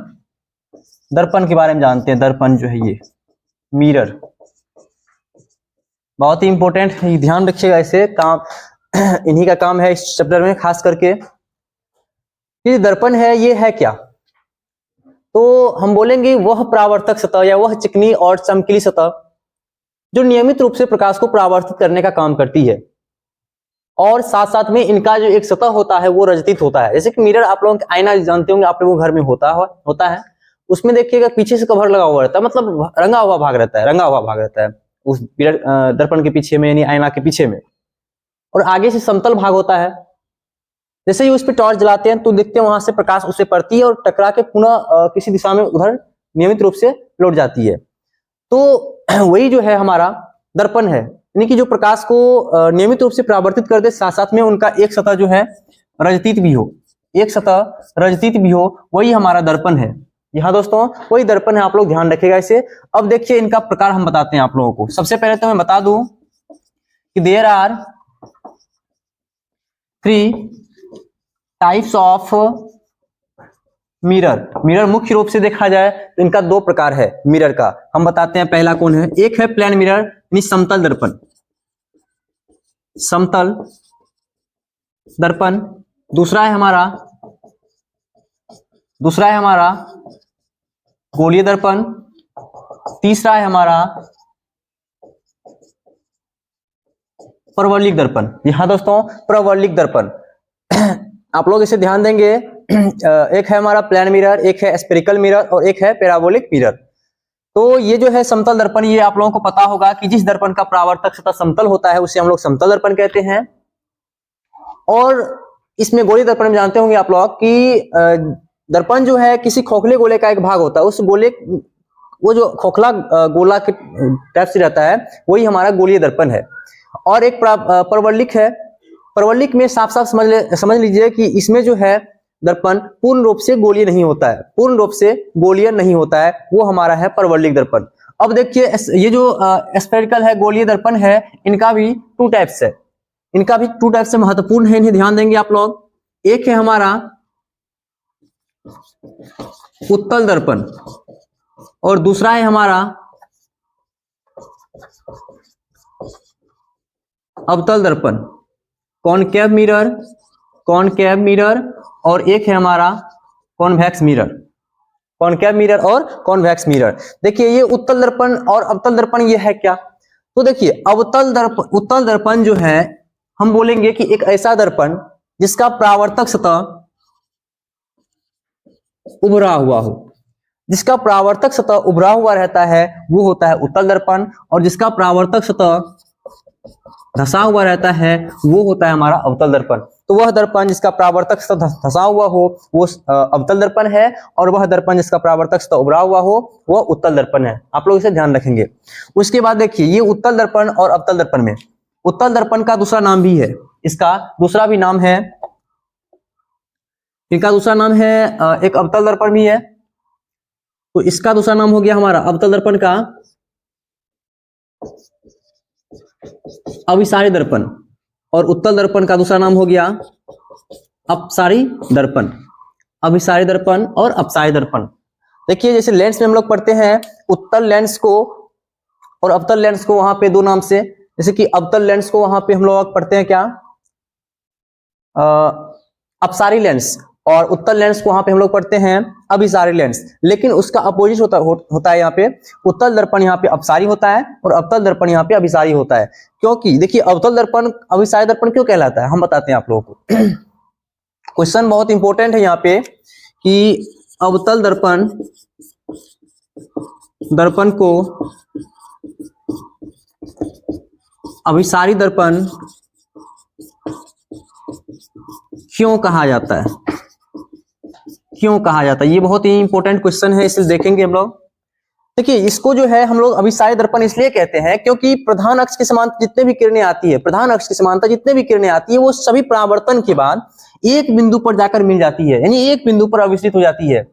दर्पण के बारे में जानते हैं। दर्पण जो है ये मिरर, बहुत ही इंपॉर्टेंट है, ध्यान रखिएगा इसे, काम इन्हीं का काम है इस चैप्टर में खास करके। ये दर्पण है, ये है क्या, तो हम बोलेंगे वह परावर्तक सतह या वह चिकनी और चमकीली सतह जो नियमित रूप से प्रकाश को परावर्तित करने का काम करती है और साथ साथ में इनका जो एक सतह होता है वो रजतित होता है। जैसे कि मिरर आप लोगों के आईना जानते होंगे, आप लोगों के घर में होता है, उसमें देखिएगा पीछे से कवर लगा हुआ रहता है, मतलब रंगा हुआ भाग रहता है उस मिरर दर्पण के पीछे में, यानी आईना के पीछे में, और आगे से समतल भाग होता है। जैसे ही उस पर टॉर्च जलाते हैं तो देखते हैं वहां से प्रकाश उससे पड़ती है और टकरा के पुनः किसी दिशा में उधर नियमित रूप से लौट जाती है। तो वही जो है हमारा दर्पण है, यानी कि जो प्रकाश को नियमित रूप से परावर्तित कर दे, साथ साथ में उनका एक सतह जो है रजतित भी हो, एक सतह रजतित भी हो, वही हमारा दर्पण है। यहाँ दोस्तों वही दर्पण है, आप लोग ध्यान रखिएगा इसे। अब देखिए इनका प्रकार हम बताते हैं आप लोगों को। सबसे पहले तो मैं बता दूं कि there are 3 types of mirror. Mirror मुख्य रूप से देखा जाए तो इनका 2 प्रकार है मिरर का। हम बताते हैं पहला कौन है। एक है प्लेन मिरर यानी समतल दर्पण, समतल दर्पण। दूसरा है हमारा गोलीय दर्पण। तीसरा है हमारा परवलयिक दर्पण। जी हाँ दोस्तों, परवलयिक दर्पण। आप लोग इसे ध्यान देंगे, एक है हमारा प्लेन मिरर, एक है स्फेरिकल मिरर और एक है पैराबोलिक मिरर। तो ये जो है समतल दर्पण, ये आप लोगों को पता होगा कि जिस दर्पण का परावर्तक सतह समतल होता है उसे हम लोग समतल दर्पण कहते हैं। और इसमें गोलीय दर्पण में जानते होंगे आप लोग कि दर्पण जो है किसी खोखले गोले का एक भाग होता है, उस गोले, वो जो खोखला गोला के टाइप से रहता है वही हमारा गोलीय दर्पण है। और एक परवलयिक है। परवलयिक में साफ साफ समझ लीजिए कि इसमें जो है दर्पण पूर्ण रूप से गोलीय नहीं होता है, पूर्ण रूप से गोलीय नहीं होता है, वो हमारा है परवलयिक दर्पण। अब देखिए ये जो स्फेरिकल है, गोलीय दर्पण है, इनका भी 2 टाइप्स है, इनका भी 2 टाइप से महत्वपूर्ण है, इन्हें ध्यान देंगे आप लोग। एक है हमारा उत्तल दर्पण और दूसरा है हमारा अवतल दर्पण। कॉनकेव मिरर, कॉनकेव मिरर, और एक है हमारा कॉन्वेक्स मिरर, कॉनकेव मिरर और कॉन्वेक्स मिरर। देखिए ये उत्तल दर्पण और अवतल दर्पण ये है क्या? तो देखिए अवतल दर्पण, उत्तल दर्पण जो है हम बोलेंगे कि एक ऐसा दर्पण जिसका परावर्तक सतह उभरा हुआ हो, जिसका परावर्तक सतह उभरा हुआ रहता है वो होता है उत्तल दर्पण, और जिसका परावर्तक सतह धंसा हुआ रहता है वो होता है हमारा अवतल दर्पण। तो वह दर्पण जिसका परावर्तक सतह धंसा हुआ हो वो अवतल दर्पण है, और वह दर्पण जिसका परावर्तक सतह उभरा हुआ हो वह उत्तल दर्पण है। आप लोग इसे ध्यान रखेंगे। उसके बाद देखिए ये उत्तल दर्पण और अवतल दर्पण में, उत्तल दर्पण का दूसरा नाम भी है, इसका दूसरा भी नाम है, इनका दूसरा नाम है एक अवतल दर्पण भी है। तो इसका दूसरा नाम हो गया हमारा अवतल दर्पण का अभिसारी दर्पण, और उत्तल दर्पण का दूसरा नाम हो गया अपसारी दर्पण, अभिसारी दर्पण और अपसारी दर्पण। देखिए जैसे लेंस में हम लोग पढ़ते हैं उत्तल लेंस को और अवतल लेंस को, वहां पे दो नाम से, जैसे कि अवतल लेंस को वहां पे हम लोग पढ़ते हैं क्या, अपसारी लेंस, और उत्तल लेंस को वहां पे हम लोग पढ़ते हैं अभिसारी लेंस। लेकिन उसका अपोजिट होता है यहाँ पे, उत्तल दर्पण यहाँ पे अपसारी होता है और अवतल दर्पण यहाँ पे अभिसारी होता है। क्योंकि देखिए अवतल दर्पण अभिसारी दर्पण क्यों कहलाता है हम बताते हैं आप लोगों को। क्वेश्चन बहुत इंपॉर्टेंट है यहाँ पे कि अवतल दर्पण दर्पण को अभिसारी दर्पण क्यों कहा जाता है, क्यों कहा जाता है, ये बहुत ही इंपॉर्टेंट क्वेश्चन है, इसे देखेंगे हम लोग। देखिए इसको जो है हम लोग अभिसारी दर्पण इसलिए कहते हैं क्योंकि प्रधान अक्ष के समांतर जितने भी किरणें आती है, प्रधान अक्ष के समांतर जितने भी किरणें आती है वो सभी परावर्तन के बाद एक बिंदु पर जाकर मिल जाती है, यानी एक बिंदु पर अविचलित हो जाती है।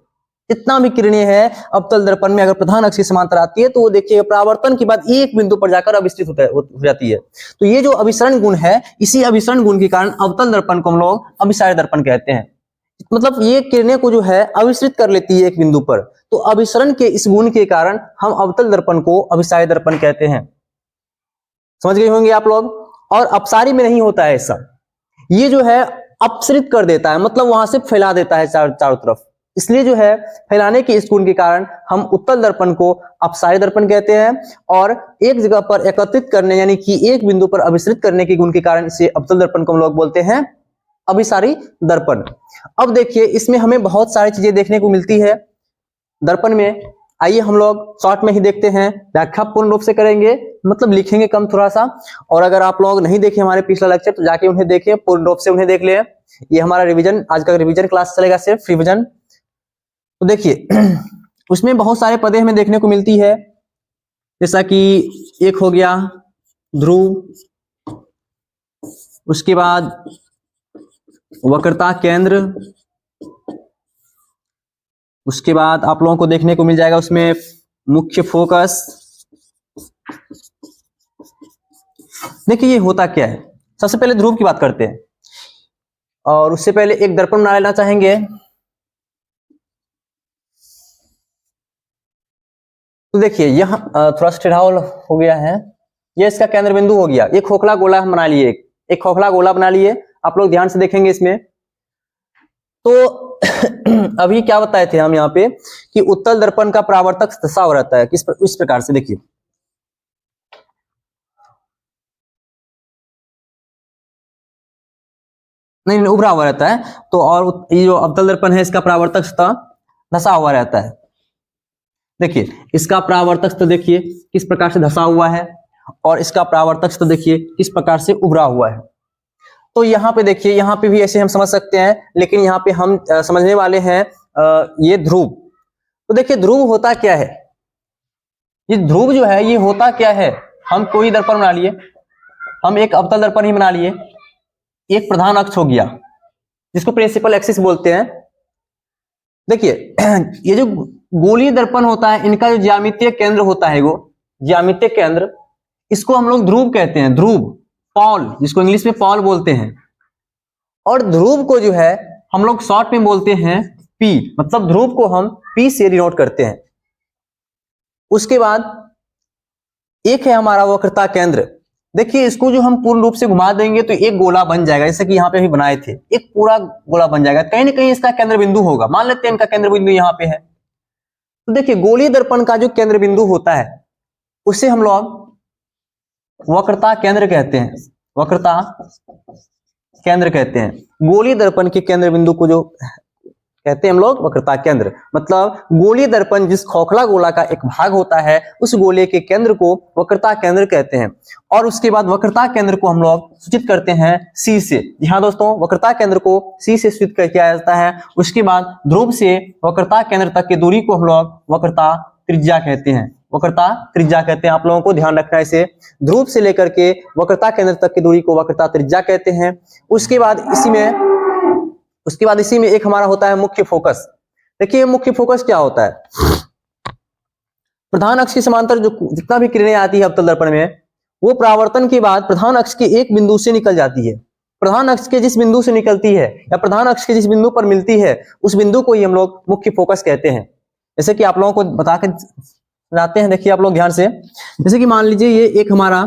जितना भी किरणें हैं अवतल दर्पण में अगर प्रधान अक्ष के समांतर आती है तो वो देखिए परावर्तन के बाद एक बिंदु पर जाकर अविचलित हो जाती है। तो ये जो अभिसरण गुण है, इसी अभिसरण गुण के कारण अवतल दर्पण को हम लोग अभिसारी दर्पण कहते हैं। मतलब ये किरणें को जो है अविचलित कर लेती है एक बिंदु पर, तो अभिसरण के इस गुण के कारण हम अवतल दर्पण को अभिसारी दर्पण कहते हैं। समझ गए होंगे आप लोग। और अपसारी में नहीं होता है ऐसा, ये जो है अपसरित कर देता है, मतलब वहां से फैला देता है चारों तरफ, इसलिए जो है फैलाने के इस गुण के कारण हम उत्तल दर्पण को अपसारी दर्पण कहते हैं, और एक जगह पर एकत्रित करने यानी कि एक बिंदु पर अभिसरित करने के गुण के कारण इसे अवतल दर्पण को हम लोग बोलते हैं अभिसारी दर्पण। अब देखिए इसमें हमें बहुत सारी चीजें देखने को मिलती है दर्पण में। आइए हम लोग शॉर्ट में ही देखते हैं, व्याख्या पूर्ण रूप से करेंगे, मतलब लिखेंगे कम थोड़ा सा। और अगर आप लोग नहीं देखे हमारे पिछला लेक्चर तो जाके उन्हें देखें, पूर्ण रूप से उन्हें देख ले। ये हमारा रिवीजन, आज का रिवीजन क्लास चलेगा, सिर्फ रिवीजन। तो देखिए उसमें बहुत सारे पदे हमें देखने को मिलती है, जैसा कि एक हो गया ध्रुव, उसके बाद वक्रता केंद्र, उसके बाद आप लोगों को देखने को मिल जाएगा उसमें मुख्य फोकस। देखिए ये होता क्या है, सबसे पहले ध्रुव की बात करते हैं, और उससे पहले एक दर्पण बना लेना चाहेंगे। तो देखिए यह थोड़ा सा टेढ़ा हो गया है, ये इसका केंद्र बिंदु हो गया। एक खोखला गोला हम बना लिए, एक खोखला गोला बना लिए, आप लोग ध्यान से देखेंगे इसमें। तो अभी क्या बताए थे हम यहाँ पे कि उत्तल दर्पण का परावर्तक दशा हो रहता है इस प्रकार से, देखिए नहीं उभरा हुआ रहता है। तो और ये जो अवतल दर्पण है इसका परावर्तक सतह धसा हुआ रहता है। देखिए इसका परावर्तक सतह देखिए किस प्रकार से धसा हुआ है, और इसका परावर्तक सतह देखिए किस प्रकार से उभरा हुआ है। तो यहाँ पे देखिए, यहाँ पे भी ऐसे हम समझ सकते हैं, लेकिन यहाँ पे हम समझने वाले हैं ये ध्रुव। तो देखिए ध्रुव होता क्या है, ये ध्रुव जो है ये होता क्या है, हम कोई दर्पण बना लिए, हम एक अवतल दर्पण ही बना लिए, एक प्रधान अक्ष हो गया जिसको प्रिंसिपल एक्सिस बोलते हैं। देखिए ये जो गोलीय दर्पण होता है इनका जो ज्यामितीय केंद्र होता है, वो ज्यामितीय केंद्र, इसको हम लोग ध्रुव कहते हैं, ध्रुव, पॉल, जिसको इंग्लिश में पॉल बोलते हैं। और ध्रुव को जो है हम लोग शॉर्ट में बोलते हैं पी, मतलब ध्रुव को हम पी से डिनोट करते हैं। उसके बाद एक है हमारा वक्रता केंद्र, देखिए इसको जो हम पूर्ण रूप से घुमा देंगे तो एक गोला बन जाएगा, जैसे कि यहाँ पे भी बनाए थे, एक पूरा गोला बन जाएगा। कहीं ना कहीं इसका केंद्र बिंदु होगा, मान लेते हैं इनका केंद्र बिंदु यहाँ पे है। तो देखिए गोलीय दर्पण का जो केंद्र बिंदु होता है उसे हम लोग वक्रता केंद्र कहते हैं, वक्रता केंद्र कहते हैं। गोलीय दर्पण के केंद्र बिंदु को जो कहते हैं हम लोग वक्रता केंद्र, मतलब गोलीय दर्पण जिस खोखला गोला का एक भाग होता है उस गोले के केंद्र को वक्रता केंद्र कहते हैं। और उसके बाद वक्रता केंद्र को हम लोग सूचित करते हैं C से। जी हाँ दोस्तों, वक्रता केंद्र को C से सूचित किया जाता है। उसके बाद ध्रुव से वक्रता केंद्र तक की दूरी को हम लोग वक्रता त्रिज्या कहते हैं, वक्रता त्रिज्या कहते हैं। आप लोगों को ध्यान रखना है इसे, ध्रुव से लेकर के वक्रता केंद्र तक की दूरी को वक्रता त्रिज्या कहते हैं। उसके बाद इसी में एक हमारा होता है मुख्य फोकस। देखिए मुख्य फोकस क्या होता है, प्रधान अक्ष के समांतर जो जितना भी किरणें आती है अवतल दर्पण में, वो परावर्तन के बाद प्रधान अक्ष के एक बिंदु से निकल जाती है। प्रधान अक्ष के जिस बिंदु से निकलती है या प्रधान अक्ष के जिस बिंदु पर मिलती है उस बिंदु को ही हम लोग मुख्य फोकस कहते हैं। जैसे कि आप लोगों को बताकर जाते हैं, देखिए आप लोग ध्यान से, जैसे कि मान लीजिए ये एक हमारा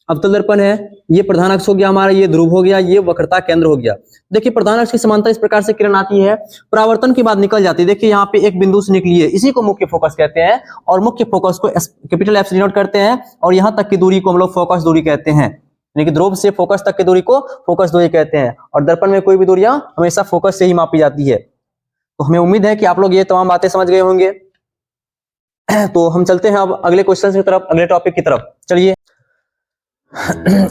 अवतल दर्पण है, ये प्रधान अक्ष हो गया हमारा, ये ध्रुव हो गया, ये वक्रता केंद्र हो गया। देखिए प्रधान अक्ष की समांतर इस प्रकार से किरण आती है, परावर्तन के बाद निकल जाती है। देखिए यहाँ पे एक बिंदु से निकली है, इसी को मुख्य फोकस कहते हैं। और मुख्य फोकस को कैपिटल F से डिनोट करते हैं, और यहाँ तक की दूरी को हम लोग फोकस दूरी कहते हैं। यानी कि ध्रुव से फोकस तक की दूरी को फोकस दूरी कहते हैं। और दर्पण में कोई भी दूरियां हमेशा फोकस से ही मापी जाती है। तो हमें उम्मीद है कि आप लोग ये तमाम बातें समझ गए होंगे। तो हम चलते हैं अब अगले क्वेश्चन की तरफ, अगले टॉपिक की तरफ चलिए।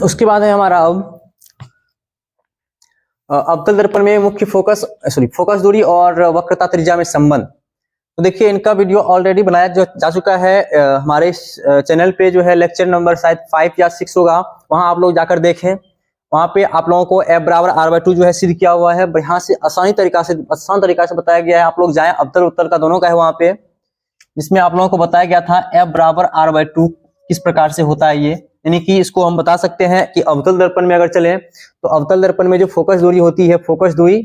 उसके बाद है हमारा अवतल दर्पण में मुख्य फोकस दूरी और वक्रता त्रिज्या में संबंध। तो देखिए इनका वीडियो ऑलरेडी बनाया जा चुका है हमारे चैनल पे, जो है लेक्चर नंबर शायद 5 या 6 होगा, वहां आप लोग जाकर देखें। वहां पे आप लोगों को F बराबर R/2 जो है सिद्ध किया हुआ है, यहाँ से आसान तरीका से बताया गया है। आप लोग जाएं, अवतल उत्तल का दोनों का है वहां पे, जिसमें आप लोगों को बताया गया था F बराबर R/2 किस प्रकार से होता है ये। यानी कि इसको हम बता सकते हैं कि अवतल दर्पण में अगर चले तो अवतल दर्पण में जो फोकस दूरी होती है, फोकस दूरी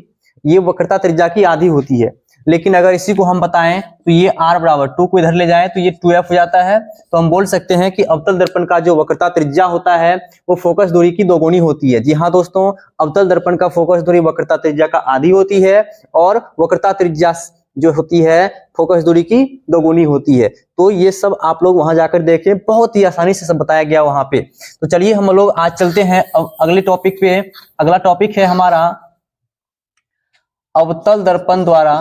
ये वक्रता त्रिज्या की आधी होती है। लेकिन अगर इसी को हम बताएं तो ये R बराबर 2 को इधर ले जाएं तो ये 2F हो जाता है। तो हम बोल सकते हैं कि अवतल दर्पण का जो वक्रता त्रिज्या होता है वो फोकस दूरी की दोगुनी होती है। जी हाँ दोस्तों, अवतल दर्पण का फोकस दूरी वक्रता त्रिज्या का आधी होती है और वक्रता त्रिज्या जो होती है फोकस दूरी की दोगुनी होती है। तो ये सब आप लोग वहां जाकर देखें, बहुत ही आसानी से सब बताया गया वहां पे। तो चलिए हम लोग आज चलते हैं अगले टॉपिक पे। अगला टॉपिक है हमारा अवतल दर्पण द्वारा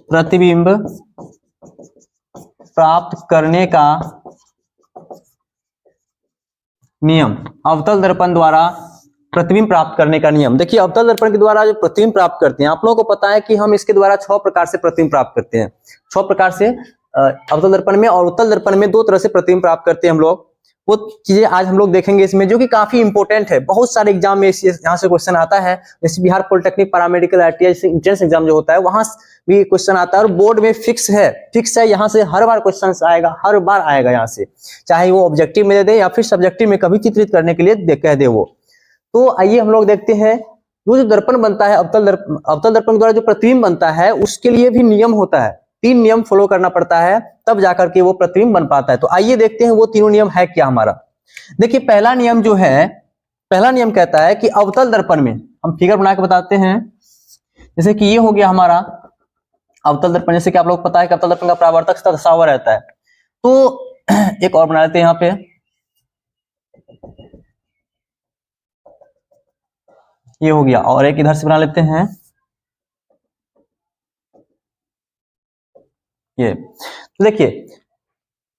प्रतिबिंब प्राप्त करने का नियम। अवतल दर्पण द्वारा प्रतिबिंब प्राप्त करने का नियम। देखिए अवतल दर्पण के द्वारा जो प्रतिबिंब प्राप्त करते हैं, आप लोगों को पता है कि हम इसके द्वारा 6 प्रकार से प्रतिबिंब प्राप्त करते हैं। 6 प्रकार से अवतल दर्पण में और उत्तल दर्पण में 2 तरह से प्रतिबिंब प्राप्त करते हैं हम लोग। वो चीजें आज हम लोग देखेंगे इसमें, जो कि काफी इंपॉर्टेंट है। बहुत सारे एग्जाम में यहाँ से क्वेश्चन आता है, जैसे Bihar polytechnic paramedical ITI entrance exam जो होता है वहां भी क्वेश्चन आता है। और बोर्ड में फिक्स है, यहाँ से हर बार क्वेश्चन आएगा, हर बार आएगा यहाँ से, चाहे वो ऑब्जेक्टिव में दे दे या फिर सब्जेक्टिव में कभी चित्रित करने के लिए कह दे वो। तो आइए हम लोग देखते हैं, वो जो दर्पण बनता है अवतल दर्पण द्वारा जो प्रतिबिंब बनता है उसके लिए भी नियम होता है। 3 नियम फॉलो करना पड़ता है तब जाकर के वो प्रतिबिंब बन पाता है। तो आइए देखते हैं वो तीनों नियम है क्या हमारा। देखिए पहला नियम कहता है कि अवतल दर्पण में, हम फिगर बना के बताते हैं, जैसे कि ये हो गया हमारा अवतल दर्पण। जैसे कि आप लोग पता है कि अवतल दर्पण का परावर्तक सतह दशा हुआ रहता है। तो एक और बना लेते हैं यहाँ पे, ये हो गया, और एक इधर से बना लेते हैं ये। तो देखिए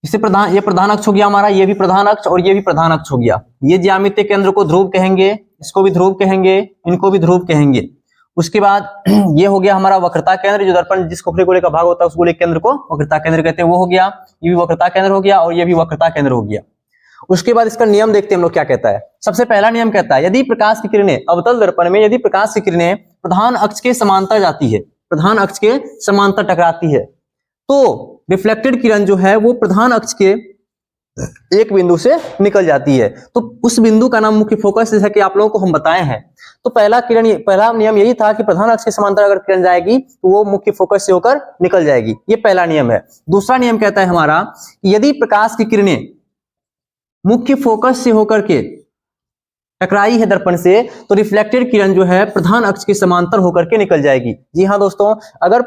इससे ये प्रधान अक्ष हो गया हमारा, ये भी प्रधान अक्ष और ये भी प्रधान अक्ष हो गया। ये ज्यामितीय केंद्र को ध्रुव कहेंगे, इसको भी ध्रुव कहेंगे, इनको भी ध्रुव कहेंगे। उसके बाद ये हो गया हमारा वक्रता केंद्र, जो दर्पण जिस खोखले गोले का भाग होता है उस गोले केंद्र को वक्रता केंद्र कहते हैं, वो हो गया। ये भी वक्रता केंद्र हो गया और ये भी वक्रता केंद्र हो गया। उसके बाद इसका नियम देखते हैं हम लोग क्या कहता है। सबसे पहला नियम कहता है, यदि प्रकाश की किरणें अवतल दर्पण में, यदि प्रकाश की किरणें प्रधान अक्ष के समांतर जाती है, प्रधान अक्ष के समांतर टकराती है, तो रिफ्लेक्टेड किरण जो है वो प्रधान अक्ष के एक बिंदु से निकल जाती है। तो उस बिंदु का नाम मुख्य फोकस, जैसा कि आप लोगों को हम बताए हैं। तो पहला नियम यही था कि प्रधान अक्ष के समांतर अगर किरण जाएगी तो वो मुख्य फोकस से होकर निकल जाएगी। ये पहला नियम है। दूसरा नियम कहता है हमारा, यदि प्रकाश की किरणें मुख्य फोकस से होकर के टकराई है दर्पण से, तो रिफ्लेक्टेड किरण जो है प्रधान अक्ष के समांतर होकर के निकल जाएगी। जी हाँ दोस्तों, अगर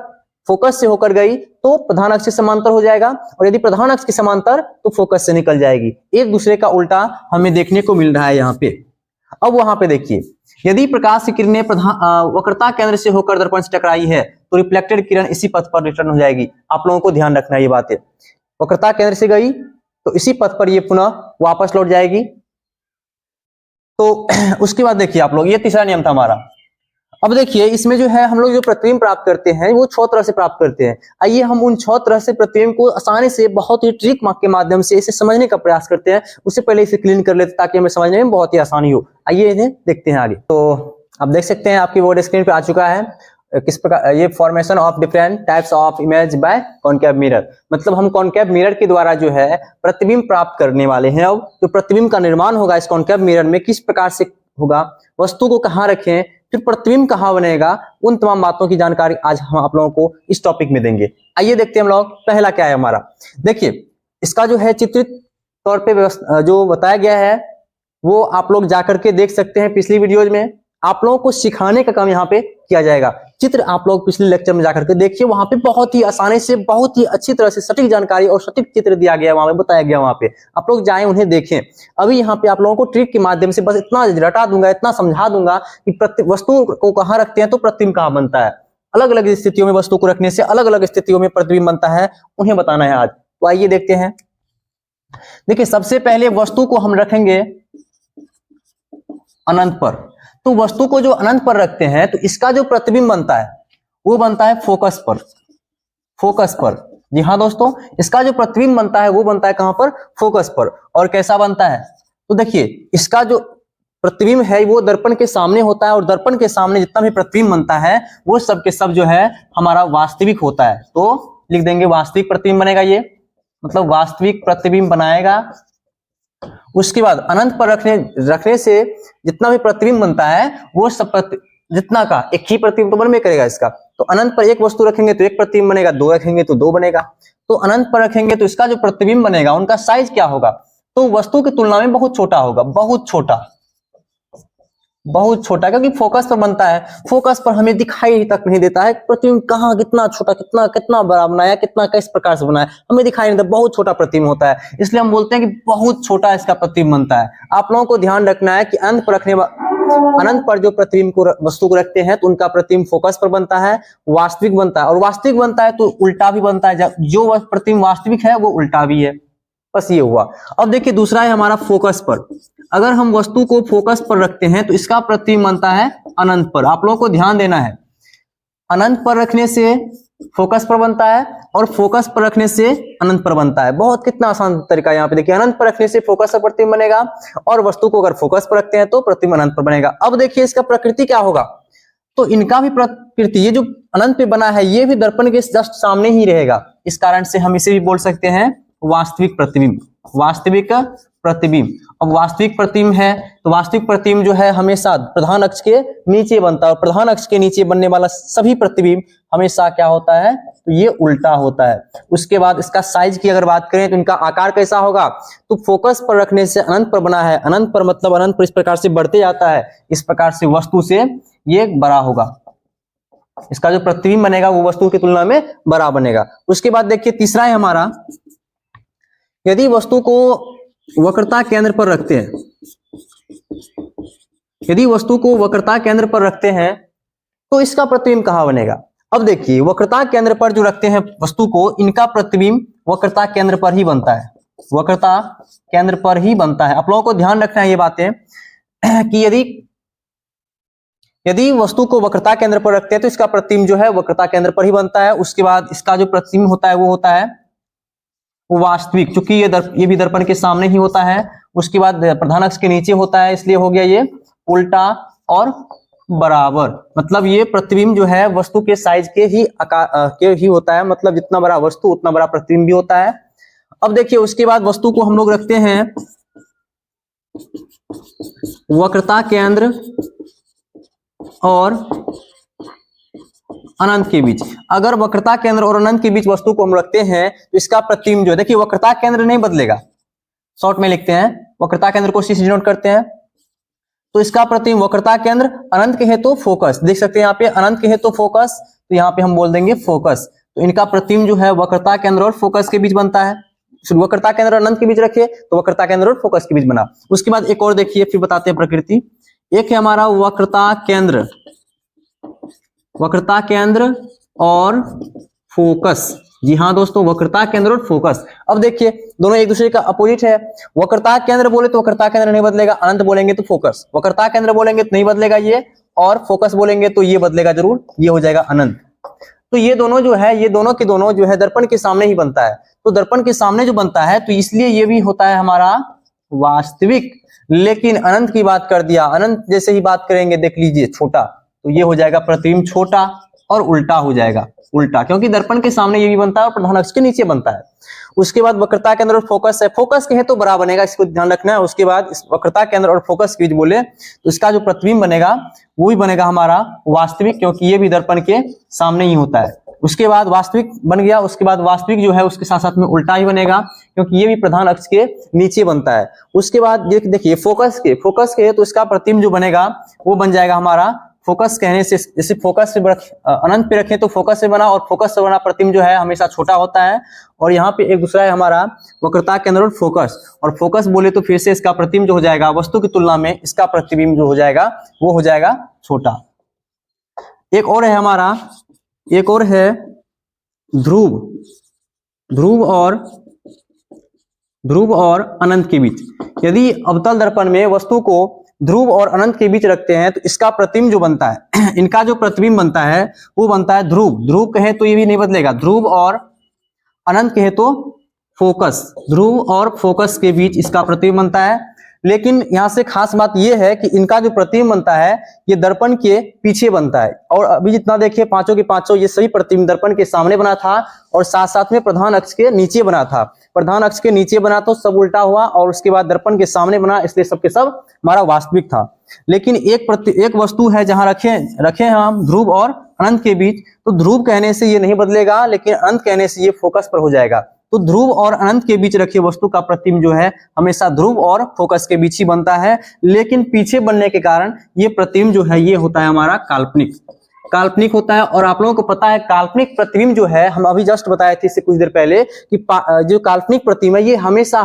फोकस से होकर गई तो प्रधान अक्ष के समांतर हो जाएगा, और यदि प्रधान अक्ष के समांतर तो फोकस से निकल जाएगी। एक दूसरे का उल्टा हमें देखने को मिल रहा है यहाँ पे। अब वहां पे देखिए, यदि प्रकाश की किरणें वक्रता केंद्र से होकर दर्पण से टकराई है तो रिफ्लेक्टेड किरण इसी पथ पर रिटर्न हो जाएगी। आप लोगों को ध्यान रखना है ये बात है। वक्रता केंद्र से गई तो इसी पथ पर ये पुनः वापस लौट जाएगी। तो उसके बाद देखिए आप लोग, ये तीसरा नियम था हमारा। अब देखिए इसमें जो है हम लोग जो प्रतिबिंब प्राप्त करते हैं वो 6 तरह से प्राप्त करते हैं। आइए हम उन 6 तरह से प्रतिबिंब को आसानी से बहुत ही ट्रिक के माध्यम से इसे समझने का प्रयास करते हैं। उससे पहले इसे क्लीन कर लेते ताकि हमें समझने में बहुत ही आसानी हो। आइए इन्हें देखते हैं आगे। तो आप देख सकते हैं आपकी बोर्ड स्क्रीन पे आ चुका है किस प्रकार ये formation of different types of image by concave mirror. मतलब हम कॉनकेव मिरर के द्वारा जो है प्रतिबिंब प्राप्त करने वाले हैं। अब जो प्रतिबिंब का निर्माण होगा इस कॉनकेव मिरर में किस प्रकार से होगा, वस्तु को कहाँ रखें, फिर प्रतिबिंब कहाँ बनेगा, उन तमाम बातों की जानकारी आज हम आप लोगों को इस टॉपिक में देंगे। आइए देखते हैं हम लोग पहला क्या है हमारा। देखिए इसका जो है चित्रित तौर पे जो बताया गया है वो आप लोग जाकर के देख सकते हैं। पिछली वीडियोज में आप लोगों को सिखाने का काम यहाँ पे किया जाएगा। चित्र आप लोग पिछले लेक्चर में जाकर के देखिए, वहां पे बहुत ही आसानी से बहुत ही अच्छी तरह से सटीक जानकारी और सटीक चित्र दिया गया है, वहां पे बताया गया। वहां पे आप लोग जाएं उन्हें देखें। अभी यहाँ पे आप लोगों को ट्रिक के माध्यम से बस इतना रटा दूंगा, इतना समझा दूंगा कि वस्तु को कहाँ रखते हैं तो प्रतिबिंब कहाँ बनता है। अलग अलग स्थितियों में वस्तु को रखने से अलग अलग स्थितियों में प्रतिबिंब बनता है, उन्हें बताना है आज। तो आइए देखते हैं। देखिए सबसे पहले वस्तु को हम रखेंगे अनंत पर। तो वस्तु को जो अनंत पर रखते हैं तो इसका जो प्रतिबिंब बनता है वो बनता है फोकस पर। फोकस पर, जी हाँ दोस्तों, इसका जो प्रतिबिंब बनता है वो बनता है कहां पर, फोकस पर। और कैसा बनता है तो देखिए इसका जो प्रतिबिंब है वो दर्पण के सामने होता है, और दर्पण के सामने जितना भी प्रतिबिंब बनता है वो सब के सब जो है हमारा वास्तविक होता है। तो लिख देंगे वास्तविक प्रतिबिंब बनेगा ये, मतलब वास्तविक प्रतिबिंब बनाएगा। उसके बाद अनंत पर रखने से जितना भी प्रतिबिंब बनता है वो सब जितना का एक ही प्रतिबिंब तो बनबे करेगा इसका। तो अनंत पर एक वस्तु रखेंगे तो एक प्रतिबिंब बनेगा, 2 रखेंगे तो 2 बनेगा। तो अनंत पर रखेंगे तो इसका जो प्रतिबिंब बनेगा उनका साइज क्या होगा, तो वस्तु की तुलना में बहुत छोटा होगा, बहुत छोटा, बहुत छोटा, क्योंकि फोकस पर बनता है। फोकस पर हमें दिखाई तक नहीं देता है प्रतिबिंब कहाँ कितना छोटा, कितना कितना बड़ा बनाया, कितना किस प्रकार से बनाया, हमें दिखाई नहीं देता, बहुत छोटा प्रतिबिंब होता है। इसलिए हम बोलते हैं कि बहुत छोटा इसका प्रतिबिंब बनता है। आप लोगों को ध्यान रखना है कि अनंत पर जो प्रतिबिंब को वस्तु को रखते हैं तो उनका प्रतिबिंब फोकस पर बनता है, वास्तविक बनता है। और वास्तविक बनता है तो उल्टा भी बनता है, जो प्रतिबिंब वास्तविक है वो उल्टा भी है। बस ये हुआ। अब देखिए दूसरा है हमारा फोकस पर। अगर हम वस्तु को फोकस पर रखते हैं तो इसका प्रतिबिंब बनता है अनंत पर। आप लोगों को ध्यान देना है, अनंत पर रखने से फोकस पर बनता है और फोकस पर रखने से अनंत पर बनता है। बहुत कितना आसान तरीका है। यहाँ पे देखिए अनंत पर रखने से फोकस पर प्रतिबिंब बनेगा, और वस्तु को अगर फोकस पर रखते हैं तो प्रतिबिंब अनंत पर बनेगा। अब देखिए इसका प्रकृति क्या होगा, तो इनका भी प्रकृति, ये जो अनंत पे बना है ये भी दर्पण के जस्ट सामने ही रहेगा। इस कारण से हम इसे भी बोल सकते हैं वास्तविक प्रतिबिंब। वास्तविक प्रतिबिंब। अब वास्तविक प्रतिबिंब है तो वास्तविक प्रतिबिंब जो है हमेशा प्रधान अक्ष के नीचे बनता है, और प्रधान अक्ष के नीचे बनने वाला सभी प्रतिबिंब हमेशा क्या होता है, तो ये उल्टा होता है। उसके बाद इसका साइज की अगर बात करें तो इनका आकार कैसा होगा, तो फोकस पर रखने से अनंत पर बना है। अनंत पर मतलब अनंत पर इस प्रकार से बढ़ते जाता है, इस प्रकार से वस्तु से ये बड़ा होगा। इसका जो प्रतिबिंब बनेगा वो वस्तु की तुलना में बड़ा बनेगा। उसके बाद देखिए तीसरा है हमारा, यदि वस्तु को वक्रता केंद्र पर रखते हैं, यदि वस्तु को वक्रता केंद्र पर रखते हैं तो इसका प्रतिबिंब कहां बनेगा। अब देखिए वक्रता केंद्र पर जो रखते हैं वस्तु को, इनका प्रतिबिंब वक्रता केंद्र पर ही बनता है, वक्रता केंद्र पर ही बनता है। आप लोगों को ध्यान रखना है ये बातें कि यदि वस्तु को वक्रता केंद्र पर रखते हैं तो इसका प्रतिबिंब जो है वक्रता केंद्र पर ही बनता है। उसके बाद इसका जो प्रतिबिंब होता है वो होता है वास्तविक, क्योंकि ये भी दर्पण के सामने ही होता है। उसके बाद प्रधान अक्ष के नीचे होता है, इसलिए हो गया ये उल्टा और बराबर। मतलब ये प्रतिबिंब जो है वस्तु के साइज के ही आकार के ही होता है, मतलब जितना बड़ा वस्तु उतना बड़ा प्रतिबिंब भी होता है। अब देखिए उसके बाद वस्तु को हम लोग रखते हैं वक्रता केंद्र और अनंत के बीच। अगर वक्रता केंद्र और अनंत के बीच वस्तु को हम रखते हैं तो इसका प्रतिबिंब जो है, देखिए वक्रता केंद्र नहीं बदलेगा, शॉर्ट में लिखते हैं वक्रता केंद्र को सी से डिनोट करते हैं, तो इसका प्रतिबिंब वक्रता केंद्र अनंत के है तो फोकस, देख सकते हैं यहाँ पे अनंत के है तो फोकस, तो यहाँ पे हम बोल देंगे फोकस। तो इनका प्रतिबिंब जो है वक्रता केंद्र और फोकस के बीच बनता है। वक्रता केंद्र अनंत के बीच रखे तो वक्रता केंद्र और फोकस के बीच बना। उसके बाद एक और देखिए, फिर बताते हैं प्रकृति। एक है हमारा वक्रता केंद्र और फोकस। जी हाँ दोस्तों, वक्रता केंद्र और फोकस। अब देखिए दोनों एक दूसरे का अपोजिट है। वक्रता केंद्र बोले तो वक्रता केंद्र नहीं बदलेगा, अनंत बोलेंगे तो फोकस। वक्रता केंद्र बोलेंगे तो नहीं बदलेगा ये, और फोकस बोलेंगे तो ये बदलेगा जरूर, ये हो जाएगा अनंत। तो ये दोनों जो है, ये दोनों के दोनों जो है दर्पण के सामने ही बनता है। तो दर्पण के सामने जो बनता है तो इसलिए ये भी होता है हमारा वास्तविक। लेकिन अनंत की बात कर दिया, अनंत जैसे ही बात करेंगे देख लीजिए छोटा, तो ये हो जाएगा प्रतिबिंब छोटा और उल्टा हो जाएगा, उल्टा, क्योंकि दर्पण के सामने ये भी बनता है और प्रधान अक्ष के नीचे बनता है। उसके बाद वक्रता केंद्र और फोकस है, फोकस के है तो बड़ा बनेगा, इसको ध्यान रखना है। उसके बाद इस वक्रता केंद्र और फोकस के बीच बोले तो इसका जो प्रतिबिंब बनेगा वो भी बनेगा हमारा वास्तविक, क्योंकि ये भी दर्पण के सामने ही होता है। उसके बाद वास्तविक बन गया, उसके बाद वास्तविक जो है उसके साथ साथ में उल्टा ही बनेगा, क्योंकि ये भी प्रधान अक्ष के नीचे बनता है। उसके बाद देखिए फोकस के है तो इसका प्रतिबिंब जो बनेगा वो बन जाएगा हमारा फोकस कहने से, जैसे फोकस से अनंत पे रखें तो फोकस से बना, और फोकस से बना प्रतिबिंब जो है हमेशा छोटा होता है। और यहाँ पे एक दूसरा है हमारा वक्रता केंद्र और फोकस, और फोकस बोले तो फिर से इसका प्रतिबिंब जो हो जाएगा वस्तु की तुलना में इसका प्रतिबिंब जो हो जाएगा वो हो जाएगा छोटा। एक और है हमारा, एक और है ध्रुव और अनंत के बीच। यदि अवतल दर्पण में वस्तु को ध्रुव और अनंत के बीच रखते हैं तो इसका प्रतिबिंब जो बनता है इनका जो प्रतिबिंब बनता है वो बनता है ध्रुव कहे तो ये भी नहीं बदलेगा, ध्रुव और अनंत कहे तो फोकस, ध्रुव और फोकस के बीच इसका प्रतिबिंब बनता है। लेकिन यहाँ से खास बात यह है कि इनका जो प्रतिबिंब बनता है ये दर्पण के पीछे बनता है, और अभी जितना देखिए पांचों के पांचों ये सभी प्रतिबिंब दर्पण के सामने बना था और साथ साथ में प्रधान अक्ष के नीचे बना था। प्रधान अक्ष के नीचे बना तो सब उल्टा हुआ, और उसके बाद दर्पण के सामने बना, इसलिए सबके सब हमारा वास्तविक था। लेकिन एक वस्तु है जहां रखे हम ध्रुव और अनंत के बीच, तो ध्रुव कहने से ये नहीं बदलेगा, लेकिन अनंत कहने से ये फोकस पर हो जाएगा। तो ध्रुव और अनंत के बीच रखे वस्तु का प्रतिबिंब जो है हमेशा ध्रुव और फोकस के बीच ही बनता है, लेकिन पीछे बनने के कारण ये प्रतिबिंब जो है ये होता है हमारा काल्पनिक होता है। और आप लोगों को पता है काल्पनिक प्रतिबिंब जो है, हम अभी जस्ट बताए थे इससे कुछ देर पहले कि जो काल्पनिक प्रतिबिंब है ये हमेशा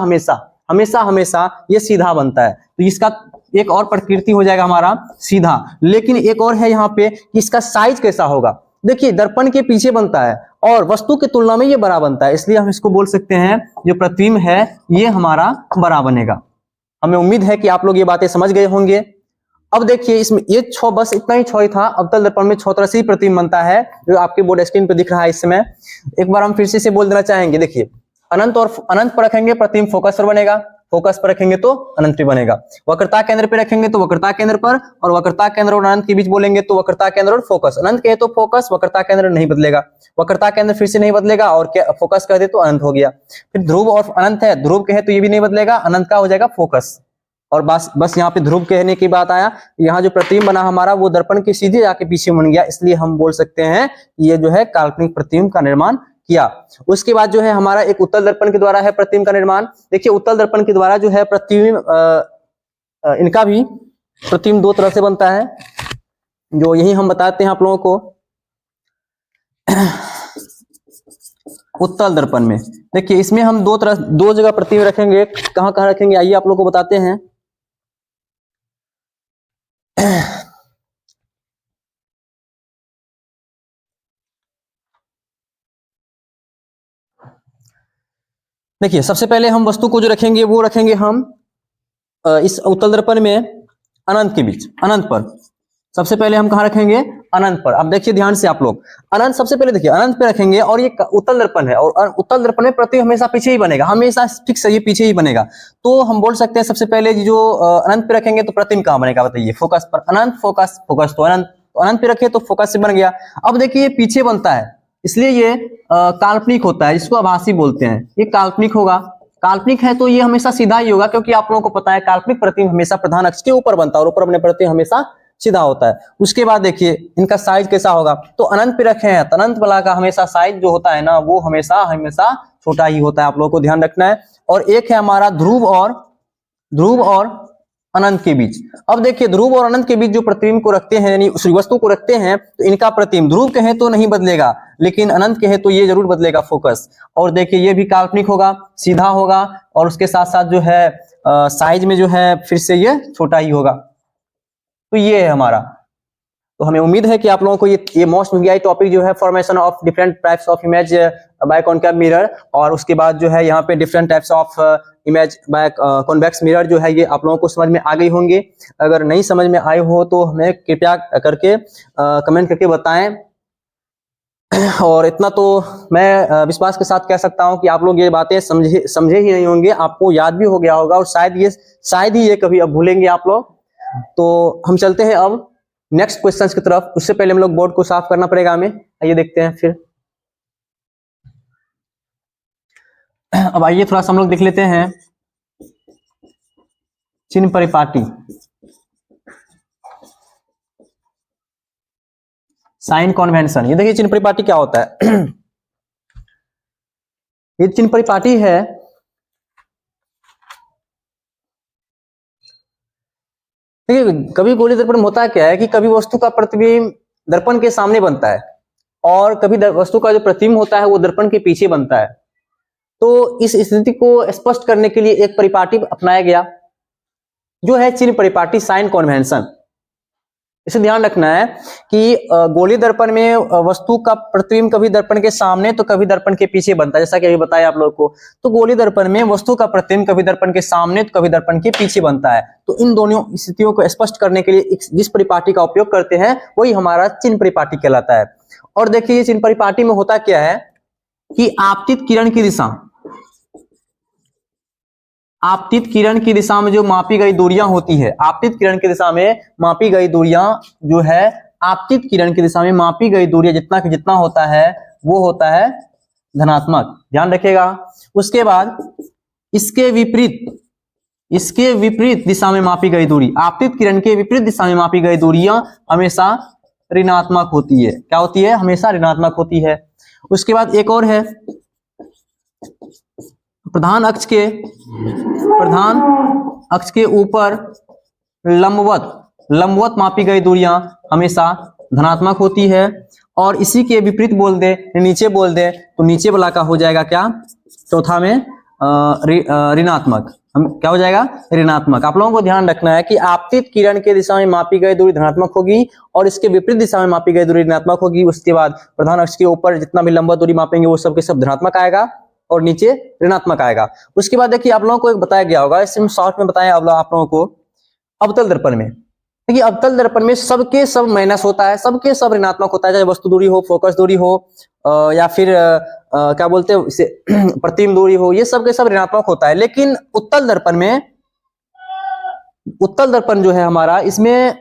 ये सीधा बनता है। तो इसका एक और प्रकृति हो जाएगा हमारा सीधा। लेकिन एक और है यहाँ पे कि इसका साइज कैसा होगा। देखिए दर्पण के पीछे बनता है और वस्तु की तुलना में ये बड़ा बनता है, इसलिए हम इसको बोल सकते हैं जो प्रतिबिंब है ये हमारा बड़ा बनेगा। हमें उम्मीद है कि आप लोग ये बातें समझ गए होंगे। अब देखिए इसमें ये 6 बस इतना ही 6 ही था। अवतल दर्पण में 6 तरह से ही प्रतिबिंब बनता है जो आपके बोर्ड स्क्रीन पर दिख रहा है इस समय। एक बार हम फिर से बोल देना चाहेंगे, देखिए अनंत पर रखेंगे प्रतिबिंब फोकस पर बनेगा, फोकस पर रखेंगे तो अनंत पे बनेगा। वक्रता केंद्र पे रखेंगे तो वक्रता केंद्र पर, और वक्रता केंद्र और अनंत के बीच बोलेंगे तो वक्रता केंद्र और फोकस। अनंत कहे तो फोकस, वक्रता केंद्र नहीं बदलेगा, वक्रता केंद्र फिर से नहीं बदलेगा, और फोकस कह दे तो अनंत हो गया। फिर ध्रुव और अनंत है, ध्रुव कहे तो ये भी नहीं बदलेगा, अनंत का हो जाएगा फोकस। और बस यहाँ पे ध्रुव कहने की बात आया, यहाँ जो प्रतिबिंब बना हमारा वो दर्पण के सीधे जाके पीछे बन गया, इसलिए हम बोल सकते हैं ये जो है काल्पनिक प्रतिबिंब का निर्माण किया। उसके बाद जो है हमारा एक उत्तल दर्पण के द्वारा है प्रतिबिंब का निर्माण। देखिए उत्तल दर्पण के द्वारा जो है प्रतिबिंब इनका भी प्रतिबिंब 2 तरह से बनता है, जो यही हम बताते हैं आप लोगों को। उत्तल दर्पण में देखिए इसमें हम 2 जगह प्रतिबिंब रखेंगे, कहां कहां रखेंगे आइए आप लोगों को बताते हैं। देखिए सबसे पहले हम वस्तु को जो रखेंगे वो रखेंगे हम इस उत्तल दर्पण में अनंत के बीच, अनंत पर। सबसे पहले हम कहां रखेंगे? अनंत पर। अब देखिए ध्यान से आप लोग, अनंत सबसे पहले देखिए अनंत पे रखेंगे, और ये उत्तल दर्पण है और उत्तल दर्पण में प्रतिबिंब हमेशा पीछे ही बनेगा, हमेशा फिक्स है ये पीछे ही बनेगा। तो हम बोल सकते हैं सबसे पहले जो अनंत पे रखेंगे तो प्रतिबिंब कहां बनेगा बताइए? फोकस पर। अनंत फोकस, फोकस तो अनंत, तो अनंत पे रखे तो फोकस से बन गया। अब देखिए ये पीछे बनता है, इसलिए ये काल्पनिक होता है, जिसको आभासी बोलते हैं। ये काल्पनिक होगा, काल्पनिक है तो ये हमेशा सीधा ही होगा, क्योंकि आप लोगों को पता है काल्पनिक प्रतिबिंब हमेशा प्रधान अक्ष के ऊपर बनता है और ऊपर बने प्रतिबिंब हमेशा सीधा होता है। उसके बाद देखिए इनका साइज कैसा होगा, तो अनंत पे रखे हैं, तो अनंत बला का हमेशा साइज जो होता है ना वो हमेशा हमेशा छोटा ही होता है, आप लोगों को ध्यान रखना है। और एक है हमारा ध्रुव और अनंत के बीच। अब देखिए ध्रुव और अनंत के बीच जो प्रतिबिंब को रखते हैं, यानी उस वस्तु को रखते हैं, तो इनका प्रतिबिंब ध्रुव कहे तो नहीं बदलेगा, लेकिन अनंत कहे तो ये जरूर बदलेगा फोकस। और देखिए ये भी काल्पनिक होगा, सीधा होगा, और उसके साथ साथ जो है साइज में जो है फिर से ये छोटा ही होगा। तो ये है हमारा। तो हमें उम्मीद है कि आप लोगों को ये मोस्ट मीडिया टॉपिक जो है formation of different types of image by concave mirror, और उसके बाद जो है यहाँ पे different types of image by convex mirror जो है ये आप लोगों को समझ में आ गई होंगे। अगर नहीं समझ में आए हो तो हमें कृपया करके कमेंट करके बताएं। और इतना तो मैं विश्वास के साथ कह सकता हूं कि आप लोग ये बातें समझे ही नहीं होंगे, आपको याद भी हो गया होगा, और शायद ही ये कभी अब भूलेंगे आप लोग। तो हम चलते हैं अब नेक्स्ट क्वेश्चंस की तरफ। उससे पहले हम लोग बोर्ड को साफ करना पड़ेगा हमें, आइए देखते हैं फिर। अब आइए थोड़ा सा हम लोग देख लेते हैं चिन्ह परिपाटी, साइन कन्वेंशन। ये देखिए चिन्ह परिपाटी क्या होता है। ये चिन्ह परिपाटी है, देखिए कभी गोलीय दर्पण में होता क्या है कि कभी वस्तु का प्रतिबिंब दर्पण के सामने बनता है और कभी वस्तु का जो प्रतिबिंब होता है वो दर्पण के पीछे बनता है। तो इस स्थिति को स्पष्ट करने के लिए एक परिपाटी अपनाया गया जो है चिन्ह परिपाटी, साइन कन्वेंशन। इसे ध्यान रखना है कि गोलीय दर्पण में वस्तु का प्रतिबिंब कभी दर्पण के सामने तो कभी दर्पण के पीछे बनता है, जैसा कि अभी बताया आप लोगों को। तो गोलीय दर्पण में वस्तु का प्रतिबिंब कभी दर्पण के सामने तो कभी दर्पण के पीछे बनता है। तो इन दोनों स्थितियों को स्पष्ट करने के लिए जिस परिपाटी का उपयोग करते हैं वही हमारा चिन्ह परिपाटी कहलाता है। और देखिए ये चिन्ह परिपाटी में होता क्या है कि आपतित किरण की दिशा में जो मापी गई दूरियां होती है, आपतित किरण की दिशा में मापी गई दूरियां जो है, आपतित किरण की दिशा में मापी गई दूरियां जितना होता है वो होता है धनात्मक, ध्यान रखिएगा। उसके बाद इसके विपरीत दिशा में मापी गई दूरी, आपतित किरण के विपरीत दिशा में मापी गई दूरियां हमेशा ऋणात्मक होती है। क्या होती है? हमेशा ऋणात्मक होती है। उसके बाद एक और है, प्रधान अक्ष के ऊपर लंबवत मापी गई दूरियां हमेशा धनात्मक होती है। और इसी के विपरीत बोल दे, नीचे बोल दे, तो नीचे वाला का हो जाएगा क्या? चौथा में ऋणात्मक। हम क्या हो जाएगा? ऋणात्मक। आप लोगों को ध्यान रखना है कि आपतित किरण के दिशा में मापी गई दूरी धनात्मक होगी और इसके विपरीत दिशा में मापी गई दूरी ऋणात्मक होगी। उसके बाद प्रधान अक्ष के ऊपर जितना भी लंबा दूरी मापेंगे वो सब के सब धनात्मक आएगा और नीचे ऋणात्मक आएगा। उसके बाद देखिए आप लोगों को एक बताया गया होगा, इसमें शॉर्ट में बताया आप लोगों को, अवतल दर्पण में। देखिए अवतल दर्पण में सबके सब माइनस होता है, सबके सब ऋणात्मक होता है, चाहे वस्तु दूरी हो, फोकस दूरी हो या फिर क्या बोलते हैं इसे प्रतिबिंब दूरी हो, ये सब के सब ऋणात्मक होता है। लेकिन उत्तल दर्पण जो है हमारा, इसमें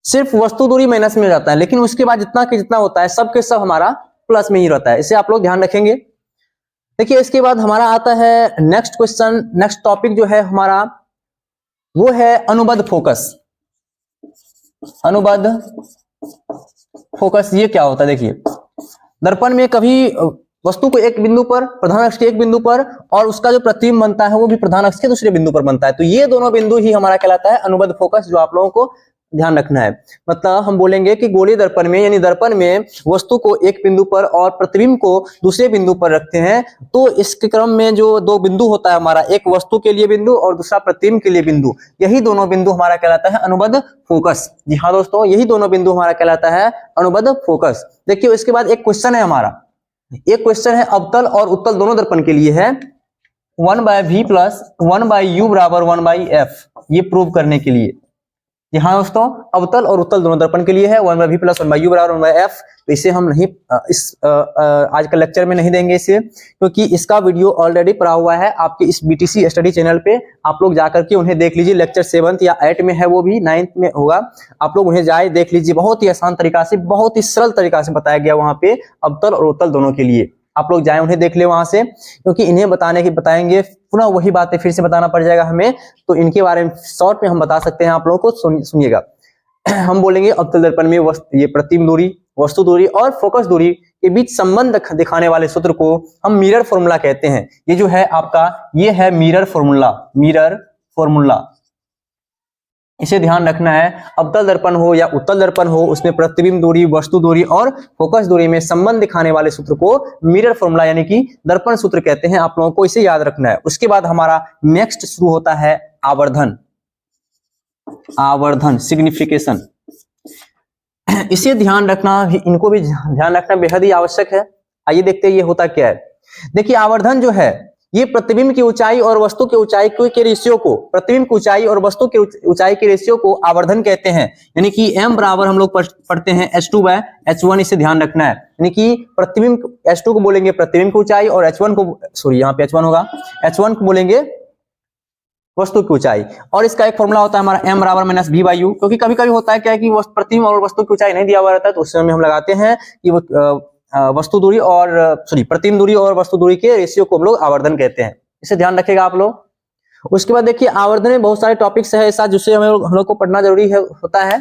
सिर्फ वस्तु दूरी माइनस में हो जाता है, लेकिन उसके बाद जितना के जितना होता है सबके सब हमारा प्लस में ही रहता है। इसे आप लोग ध्यान रखेंगे। देखिए इसके बाद हमारा आता है नेक्स्ट क्वेश्चन, नेक्स्ट टॉपिक जो है हमारा वो है अनुबद्ध फोकस। अनुबद्ध फोकस ये क्या होता है? देखिए दर्पण में कभी वस्तु को एक बिंदु पर, प्रधान अक्ष के एक बिंदु पर, और उसका जो प्रतिबिंब बनता है वो भी प्रधान अक्ष के दूसरे बिंदु पर बनता है। तो ये दोनों बिंदु ही हमारा कहलाता है अनुबद्ध फोकस, जो आप लोगों को ध्यान रखना है। मतलब हम बोलेंगे कि गोलीय दर्पण में, यानी दर्पण में वस्तु को एक बिंदु पर और प्रतिबिंब को दूसरे बिंदु पर रखते हैं, तो इसके क्रम में जो दो बिंदु होता है हमारा, एक वस्तु के लिए बिंदु और दूसरा प्रतिबिंब के लिए बिंदु, यही दोनों बिंदु हमारा कहलाता है अनुबद्ध फोकस। जी हाँ दोस्तों, यही दोनों बिंदु हमारा कहलाता है अनुबद्ध फोकस। देखिए इसके बाद एक क्वेश्चन है हमारा, एक क्वेश्चन है अवतल और उत्तल दोनों दर्पण के लिए है, 1/v + 1/u = 1/f, ये प्रूव करने के लिए। यहाँ दोस्तों अवतल और उत्तल दोनों दर्पण के लिए है, 1/v + 1/u = 1/f। तो इसे हम नहीं आज का लेक्चर में नहीं देंगे इसे, क्योंकि इसका वीडियो ऑलरेडी पड़ा हुआ है आपके इस BTC स्टडी चैनल पे। आप लोग जाकर के उन्हें देख लीजिए, लेक्चर 7th या 8 में है, वो भी 9th में होगा। आप लोग उन्हें जाए देख लीजिए, बहुत ही आसान तरीका से, बहुत ही सरल तरीका से बताया गया वहां पे अवतल और उत्तल दोनों के लिए। आप लोग जाए उन्हें देख ले वहां से, क्योंकि इन्हें बताएंगे पुनः वही बातें फिर से बताना पड़ जाएगा हमें, तो इनके बारे में शॉर्ट में हम बता सकते हैं। आप लोगों को सुनिएगा। हम बोलेंगे अवतल दर्पण में ये प्रतिबिंब दूरी, वस्तु दूरी और फोकस दूरी के बीच संबंध दिखाने वाले सूत्र को हम मिरर फॉर्मूला कहते हैं। ये जो है आपका, ये है मिरर फॉर्मूला। इसे ध्यान रखना है। अवतल दर्पण हो या उत्तल दर्पण हो, उसमें प्रतिबिंब दूरी, वस्तु दूरी और फोकस दूरी में संबंध दिखाने वाले सूत्र को मिरर फॉर्मूला यानी कि दर्पण सूत्र कहते हैं। आप लोगों को इसे याद रखना है। उसके बाद हमारा नेक्स्ट शुरू होता है आवर्धन, सिग्निफिकेशन। इसे ध्यान रखना, इनको भी ध्यान रखना बेहद ही आवश्यक है। आइए देखते हैं ये होता क्या है। देखिए आवर्धन जो है, ये प्रतिबिंब की ऊंचाई और वस्तु की ऊंचाई के रेशियो को, प्रतिबिंब की ऊंचाई और वस्तु की ऊंचाई के रेशियो को आवर्धन कहते हैं। यानी कि m बराबर हम लोग पढ़ते हैं h2/h1। इसे ध्यान रखना है। यानी कि प्रतिबिंब h2 को बोलेंगे प्रतिबिंब की ऊंचाई और h1 को, सॉरी यहाँ पे h1 होगा, h1 को बोलेंगे वस्तु की ऊंचाई। और इसका एक फॉर्मूला होता है हमारा m = -v/u। क्योंकि कभी कभी होता है क्या है कि प्रतिबिंब और वस्तु की ऊंचाई नहीं दिया हुआ रहता है, तो उस समय हम लगाते हैं कि वस्तु दूरी और प्रतिबिंब दूरी और वस्तु दूरी के रेशियो को हम लोग आवर्धन कहते हैं। इसे ध्यान रखिएगा आप लोग। उसके बाद देखिए आवर्धन में बहुत सारे टॉपिक्स है ऐसा जिससे हम लोग को पढ़ना जरूरी होता है।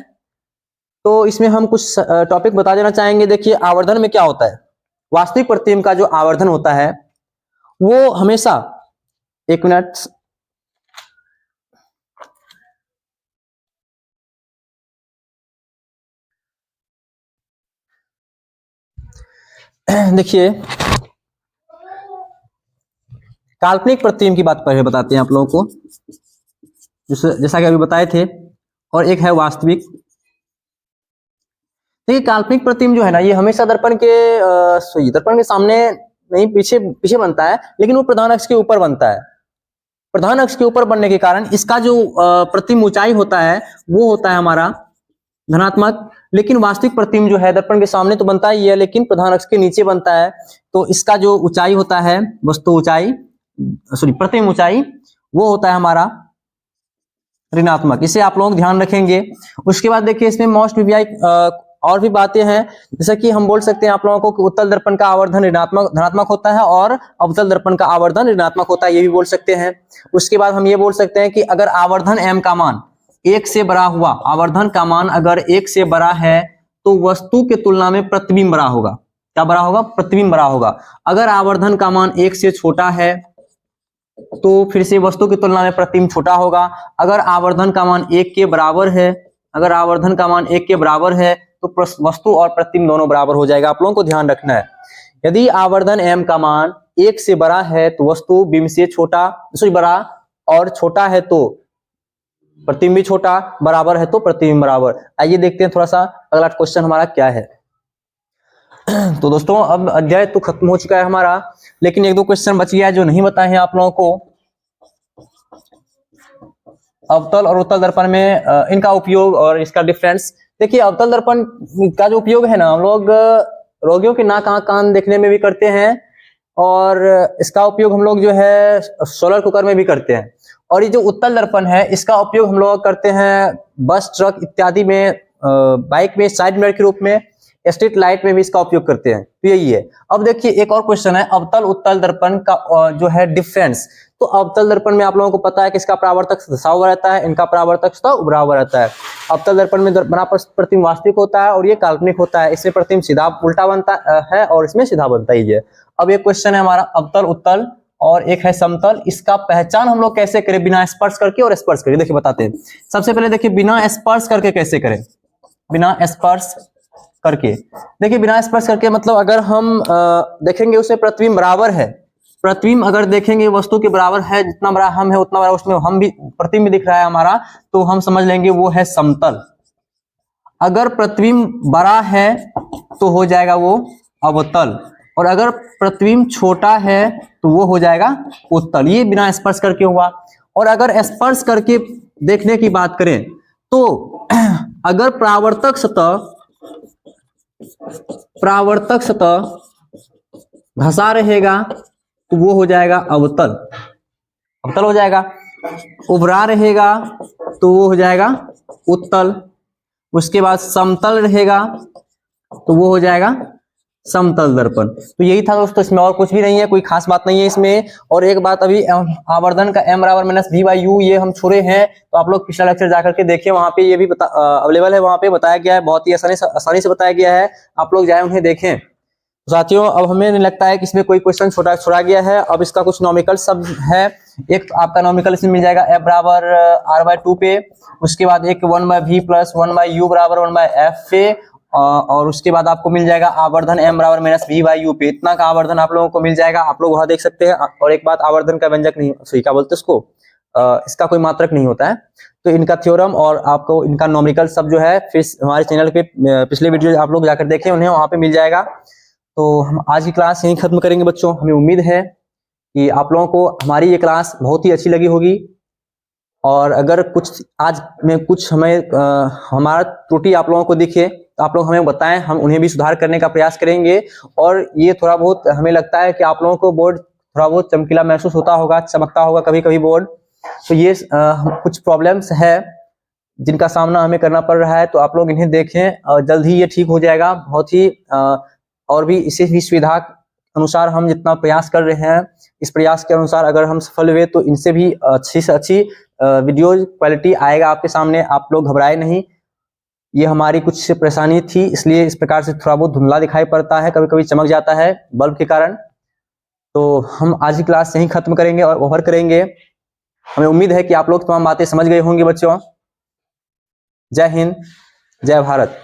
तो इसमें हम कुछ टॉपिक बता देना चाहेंगे। देखिए आवर्धन में क्या होता है, वास्तविक प्रतिबिंब का जो आवर्धन होता है वो हमेशा, एक मिनट, देखिए काल्पनिक प्रतिबिंब की बात पहले बताते हैं आप लोगों को, जैसा कि अभी बताए थे, और एक है वास्तविक। देखिए काल्पनिक प्रतिबिंब जो है ना, ये हमेशा दर्पण के सामने नहीं, पीछे बनता है, लेकिन वो प्रधान अक्ष के ऊपर बनता है। प्रधान अक्ष के ऊपर बनने के कारण इसका जो प्रतिबिंब ऊंचाई होता है वो होता है हमारा धनात्मक। लेकिन वास्तविक प्रतिबिंब जो है दर्पण के सामने तो बनता ही है, लेकिन प्रधान अक्ष के नीचे बनता है, तो इसका जो ऊंचाई होता है, प्रतिबिंब ऊंचाई, वो होता है हमारा ऋणात्मक। इसे आप लोग ध्यान रखेंगे। उसके बाद देखिए इसमें मोस्ट वीवीआई और भी बातें हैं, जैसा कि हम बोल सकते हैं आप लोगों को कि उत्तल दर्पण का आवर्धन धनात्मक होता है और अवतल दर्पण का आवर्धन ऋणात्मक होता है, ये भी बोल सकते हैं। उसके बाद हम ये बोल सकते हैं कि अगर आवर्धन m का मान 1 से बड़ा हुआ, आवर्धन का मान अगर 1 से बड़ा है तो वस्तु के तुलना में प्रतिबिंब बड़ा होगा। क्या बड़ा होगा? प्रतिबिंब बड़ा होगा। अगर आवर्धन का मान 1 से छोटा है तो फिर से वस्तु की तुलना में प्रतिबिंब छोटा होगा। अगर आवर्धन का मान 1 के बराबर है, तो वस्तु और प्रतिबिंब दोनों बराबर हो जाएगा। आप लोगों को ध्यान रखना है। यदि आवर्धन m का मान 1 से बड़ा है तो वस्तु बिंब से बड़ा, और छोटा है तो प्रतिबिंब भी छोटा, बराबर है तो प्रतिबिंब बराबर। आइए देखते हैं थोड़ा सा अगला क्वेश्चन हमारा क्या है। तो दोस्तों अब अध्याय तो खत्म हो चुका है हमारा, लेकिन 1-2 क्वेश्चन बच गया है जो नहीं बताए हैं आप लोगों को। अवतल और उत्तल दर्पण में इनका उपयोग और इसका डिफरेंस। देखिए अवतल दर्पण का जो उपयोग है ना, हम लोग रोगियों के नाक आंख कान देखने में भी करते हैं, और इसका उपयोग हम लोग जो है सोलर कुकर में भी करते हैं। और ये जो उत्तल दर्पण है इसका उपयोग हम लोग करते हैं बस, ट्रक इत्यादि में, बाइक में साइड मिरर के रूप में, स्ट्रीट लाइट में भी इसका उपयोग करते हैं। तो यही है। अब देखिए एक और क्वेश्चन है अवतल उत्तल दर्पण का जो है डिफरेंस। तो अवतल दर्पण में आप लोगों को पता है कि इसका परावर्तक धंसा हुआ रहता है, इनका परावर्तक सतह उभरा हुआ रहता है। अवतल दर्पण में बना प्रतिबिंब वास्तविक होता है और ये काल्पनिक होता है। इसमें प्रतिबिंब सीधा उल्टा बनता है और इसमें सीधा बनता ही है। अब एक क्वेश्चन है हमारा अवतल उत्तल और एक है समतल। इसका पहचान हम लोग कैसे करें, बिना स्पर्श करके और स्पर्श करके? देखिए बताते हैं। सबसे पहले देखिए बिना स्पर्श करके कैसे करें। बिना स्पर्श करके, देखिए बिना स्पर्श करके मतलब अगर हम देखेंगे उसमें प्रतिबिंब बराबर है, प्रतिबिंब अगर देखेंगे वस्तु के बराबर है, जितना बड़ा हम है उतना बड़ा उसमें हम भी प्रतिबिंब दिख रहा है हमारा, तो हम समझ लेंगे वो है समतल। अगर प्रतिबिंब बड़ा है तो हो जाएगा वो अवतल, और अगर प्रतिबिंब छोटा है तो वो हो जाएगा उत्तल। ये बिना स्पर्श करके हुआ। और अगर स्पर्श करके देखने की बात करें तो अगर परावर्तक सतह धंसा रहेगा तो वो हो जाएगा अवतल, अवतल हो जाएगा। उभरा रहेगा तो वो हो जाएगा उत्तल। उसके बाद समतल रहेगा तो वो हो जाएगा समतल दर्पण। तो यही था दोस्तों, इसमें और कुछ भी नहीं है, कोई खास बात नहीं है इसमें। और एक बात, अभी आवर्धन का m बराबर माइनस v बाई यू ये हम छोड़े हैं, तो आप लोग पिछला लेक्चर जाकर के देखिए, वहां पे ये भी अवेलेबल है, वहां पे बताया गया है, बहुत ही आसानी से बताया गया है, आप लोग जाए उन्हें देखें। तो साथियों, अब हमें नहीं लगता है कि इसमें कोई क्वेश्चन छोड़ा गया है। अब इसका कुछ नॉमिकल शब्द है, एक आपका नॉमिकल इसमें मिल जाएगा f बराबर r/2 पे, उसके बाद एक 1/v प्लस 1/u बराबर 1/f पे, और उसके बाद आपको मिल जाएगा आवर्धन m बराबर माइनस v बाई यू पे। इतना का आवर्धन आप लोगों को मिल जाएगा, आप लोग वहां देख सकते हैं। और एक बात, आवर्धन का व्यंजक नहीं, सॉरी क्या बोलते हैं उसको, इसका कोई मात्रक नहीं होता है। तो इनका थ्योरम और आपको इनका नॉमिकल सब जो है फिर हमारे चैनल पे पिछले वीडियो आप लोग जाकर देखें उन्हें, वहां पे मिल जाएगा। तो हम आज की क्लास यहीं खत्म करेंगे बच्चों। हमें उम्मीद है कि आप लोगों को हमारी ये क्लास बहुत ही अच्छी लगी होगी, और अगर कुछ आज में कुछ हमें हमारा त्रुटि आप लोगों को दिखे तो आप लोग हमें बताएं, हम उन्हें भी सुधार करने का प्रयास करेंगे। और ये थोड़ा बहुत हमें लगता है कि आप लोगों को बोर्ड थोड़ा बहुत चमकीला महसूस होता होगा, चमकता होगा कभी कभी बोर्ड, तो ये कुछ प्रॉब्लम्स है जिनका सामना हमें करना पड़ रहा है। तो आप लोग इन्हें देखें और जल्द ही ये ठीक हो जाएगा। बहुत ही और भी इसी भी सुविधा अनुसार हम जितना प्रयास कर रहे हैं, इस प्रयास के अनुसार अगर हम सफल हुए तो इनसे भी अच्छी से अच्छी वीडियो क्वालिटी आएगा आपके सामने। आप लोग घबराए नहीं, ये हमारी कुछ परेशानी थी, इसलिए इस प्रकार से थोड़ा बहुत धुंधला दिखाई पड़ता है, कभी कभी चमक जाता है बल्ब के कारण। तो हम आज की क्लास यहीं खत्म करेंगे और ओवर करेंगे। हमें उम्मीद है कि आप लोग तमाम बातें समझ गए होंगे बच्चों। जय हिंद, जय भारत।